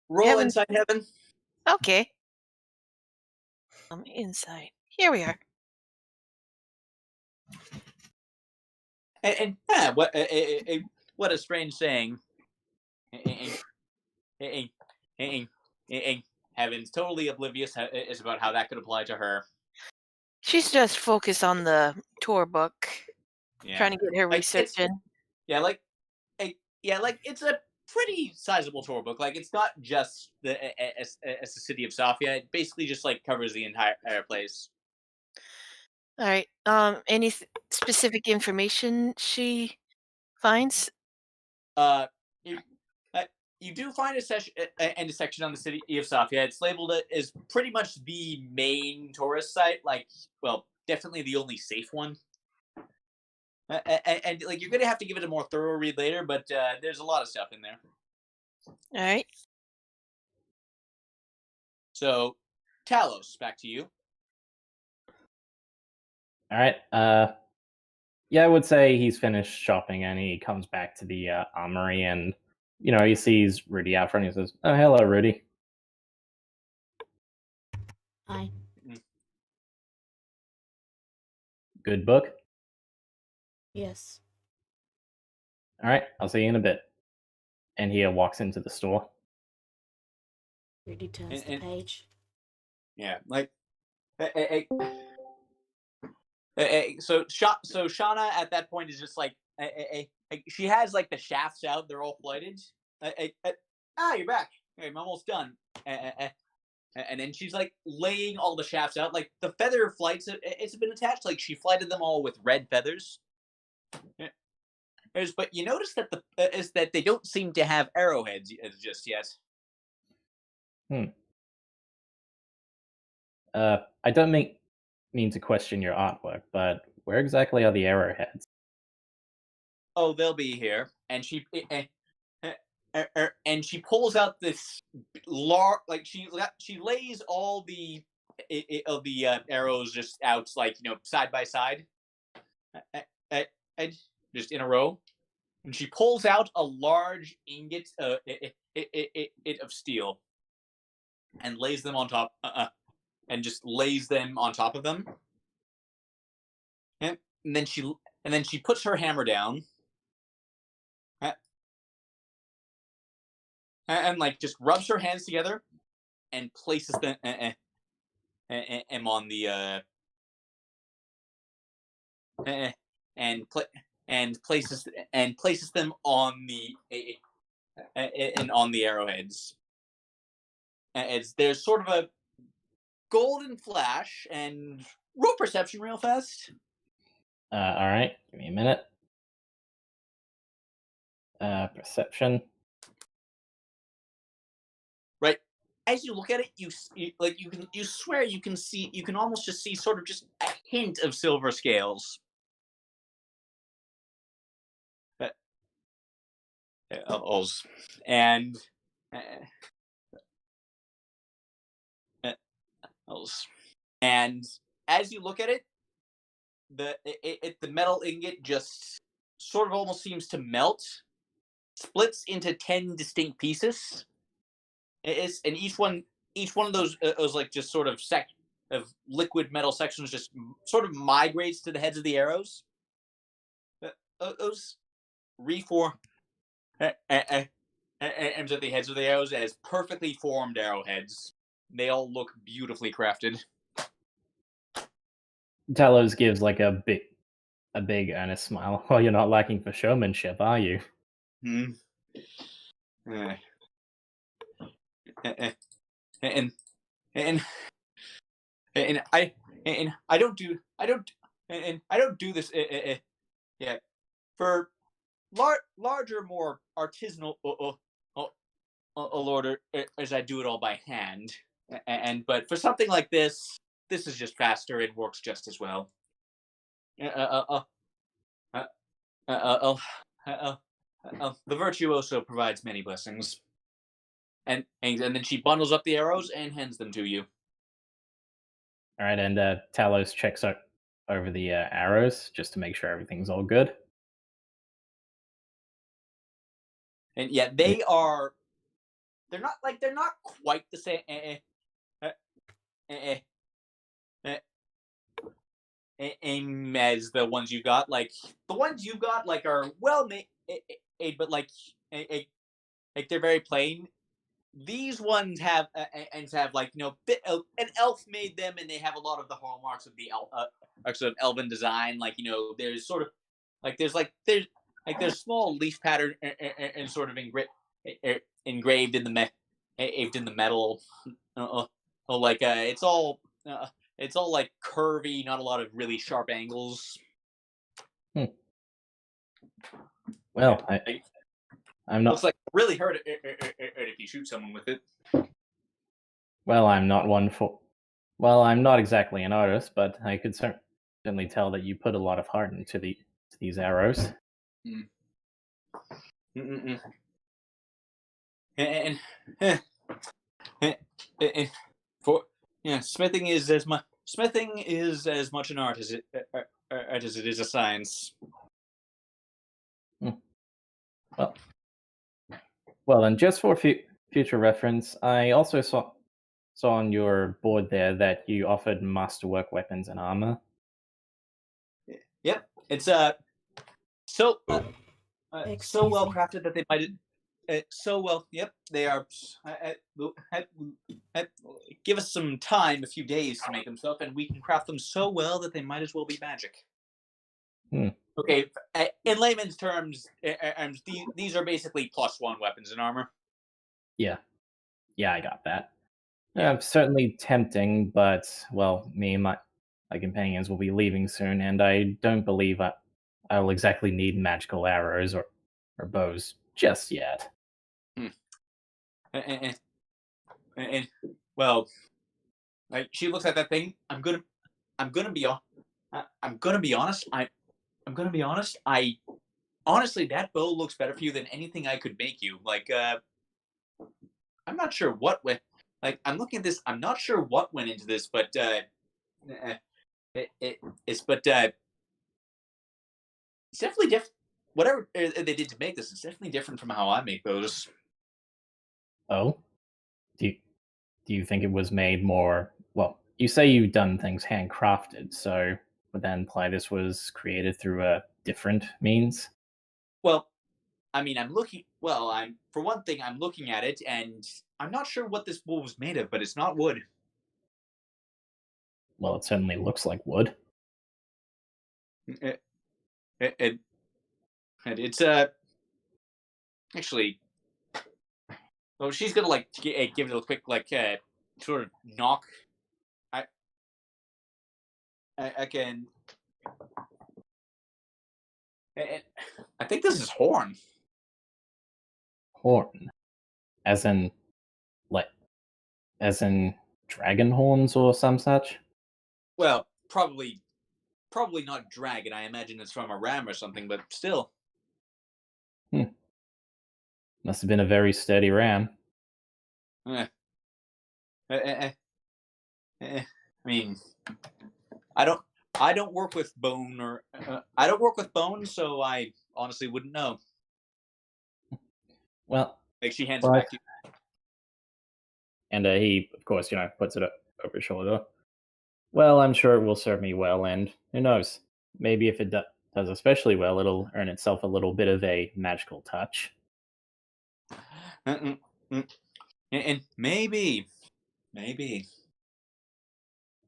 Roll Heaven- inside Heaven. Okay. Inside. Here we are. And what a strange saying. Heaven's totally oblivious is about how that could apply to her. She's just focused on the tour book, Yeah. trying to get her Like, research in. like it's a pretty sizable tour book. Like it's not just the city of Sofia. It basically just like covers the entire place. All right. Any specific information she finds? You, you do find a section on the city of Sofia. It's labeled as pretty much the main tourist site. Like, well, definitely the only safe one. And like you're gonna have to give it a more thorough read later, but there's a lot of stuff in there. All right. So, Talos, back to you. All right. Yeah, I would say he's finished shopping and he comes back to the armory and, he sees Rudy out front and he says, "Oh, hello, Rudy." Hi. Good book? Yes. All right, I'll see you in a bit. And he walks into the store. Rudy turns the page. Yeah, like So Shauna at that point is just like, she has like the shafts out; they're all flighted. You're back. I'm almost done. And then she's like laying all the shafts out, like the feather flights. It's been attached. Like she flighted them all with red feathers. But you notice that is that they don't seem to have arrowheads just yet. I don't mean to question your artwork, but where exactly are the arrowheads? Oh, they'll be here. And she pulls out this like she lays all the arrows just out, like, side by side, and just in a row. And she pulls out a large ingot of steel and lays them on top, and just lays them on top of them. And then she puts her hammer down, and like just rubs her hands together and places them on the places them on the and on the arrowheads. There's sort of a golden flash, and roll perception real fast. All right, give me a minute. Perception. Right. As you look at it, you swear you can almost just see sort of just a hint of silver scales. And and as you look at it, the metal ingot just sort of almost seems to melt, splits into 10 distinct pieces. And each one of those is like just sort of of liquid metal sections just sort of migrates to the heads of the arrows. Those reform ends at the heads of the arrows as perfectly formed arrowheads. They all look beautifully crafted. Talos gives like a big earnest smile. Well, you're not lacking for showmanship, are you? And I don't do this yet for larger, more artisanal order as I do it all by hand. But for something like this is just faster. It works just as well. The virtuoso provides many blessings. And then she bundles up the arrows and hands them to you. All right, and Talos checks over the arrows just to make sure everything's all good. And yeah, they're not quite the same aim as the ones you got. Like the ones you got like are well made, but like they're very plain. These ones have like an elf made them, and they have a lot of the hallmarks of the sort of elven design. Like there's sort of like there's small leaf pattern and sort of engraved in the metal. It's all like curvy, not a lot of really sharp angles. Well, I'm not. Looks like it really hurt if you shoot someone with it. Well, I'm not one for. Well, I'm not exactly an artist, but I could certainly tell that you put a lot of heart into these arrows. And for smithing is as much an art as it is a science. Well, and just for future reference, I also saw on your board there that you offered masterwork weapons and armor. Yep, it's so well crafted that they might so well. Yep, they are. Give us some time, a few days to make them stuff, and we can craft them so well that they might as well be magic. Hmm. Okay, in layman's terms, these are basically +1 weapons and armor. Yeah. Yeah, I got that. Yeah. Certainly tempting, but, well, me and my companions will be leaving soon, and I don't believe I'll exactly need magical arrows or bows just yet. And, and well, like she looks at that thing. I'm gonna be I'm gonna be honest. I'm gonna be honest. I honestly, that bow looks better for you than anything I could make you. Like, I'm not sure what went. Like, I'm looking at this. I'm not sure what went into this, but it's it's definitely different. Whatever they did to make this, it's definitely different from how I make those. Oh? Do you think it was made more, well, you say you've done things handcrafted, so would that imply this was created through a different means? Well, I mean, I'm looking. Well, I'm for one thing, I'm looking at it, and I'm not sure what this wool was made of, but it's not wood. Well, it certainly looks like wood. It, it, it, it's actually. Well, she's gonna like give it a quick like sort of knock. I I can. I think this is horn. Horn. As in, like, as in dragon horns or some such? Well, probably not dragon. I imagine it's from a ram or something, but still. Must have been a very sturdy ram. Eh, eh, eh, I mean, I don't. I don't work with bone or I don't work with bone, so I honestly wouldn't know. Well, Like she hands it well, back to you. and he, of course, puts it over his shoulder. Well, I'm sure it will serve me well, and who knows? Maybe if it does especially well, it'll earn itself a little bit of a magical touch. And maybe.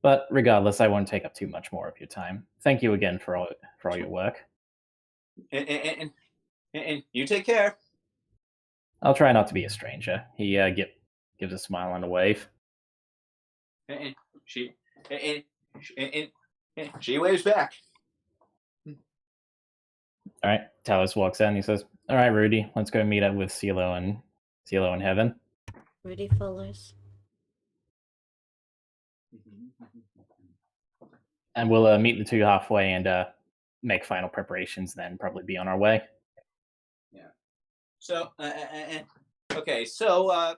But regardless, I won't take up too much more of your time. Thank you again for all your work. And you take care. I'll try not to be a stranger. He gives a smile and a wave. And she and, and, and she waves back. All right, Talos walks in. He says, "All right, Rudy, let's go meet up with CeeLo and Heaven." Rudy follows. And we'll meet the two halfway and make final preparations. Then probably be on our way. Yeah. So okay. So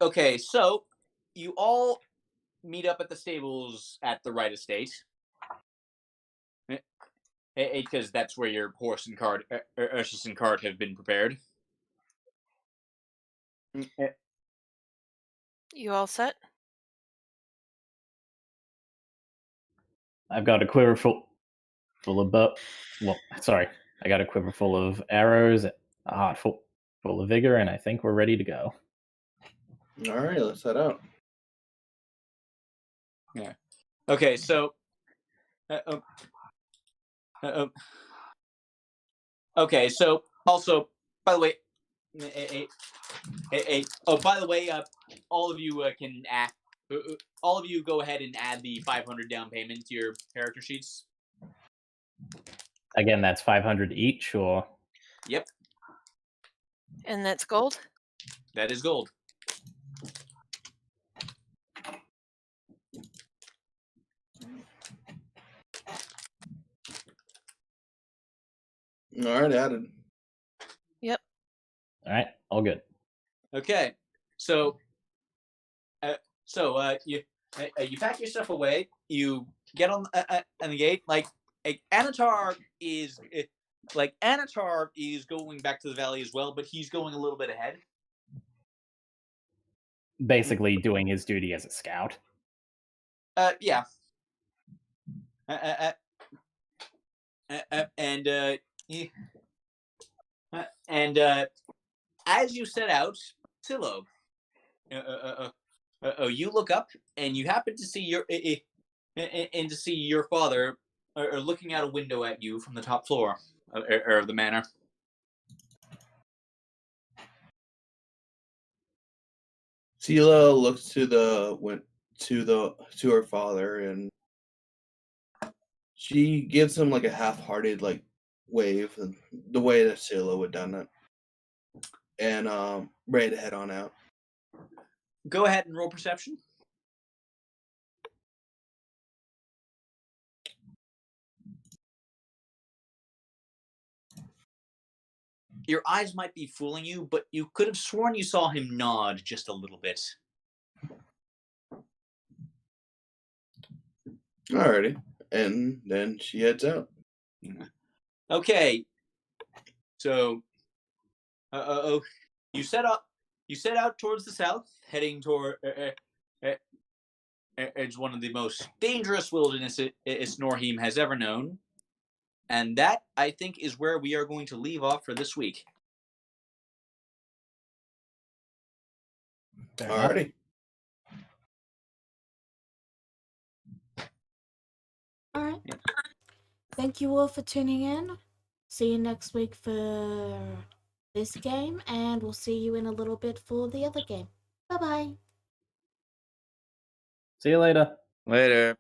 okay. So you all meet up at the stables at the right estate. Because that's where your horse and cart, Ursus and cart have been prepared. You all set? I've got a quiver full of I got a quiver full of arrows, a heart full of vigor, and I think we're ready to go. All right, let's head out. Yeah. Okay. So. Okay. So also, by the way, oh, by the way, all of you can add. All of you go ahead and add the 500 down payment to your character sheets. Again, that's 500 each, or? Yep. And that's gold? That is gold. All right, added. Yep. All right, all good. Okay. So you pack your stuff away. You get on the gate. Anatar is going back to the valley as well, but he's going a little bit ahead. Basically, doing his duty as a scout. Yeah. y- and as you set out, Silo, you look up and you happen to see your father looking out a window at you from the top floor of the manor. Sela looks to her father, and she gives him like a half-hearted like wave, the way that Sela would done it, and ready to head on out. Go ahead and roll perception. Your eyes might be fooling you, but you could have sworn you saw him nod just a little bit. Alrighty, and then she heads out. Okay, so you set out towards the south, heading toward it's one of the most dangerous wildernesses Snorheim has ever known, and that I think is where we are going to leave off for this week. Alrighty. All right. Thank you all for tuning in. See you next week for this game, and we'll see you in a little bit for the other game. Bye bye. See you later. Later.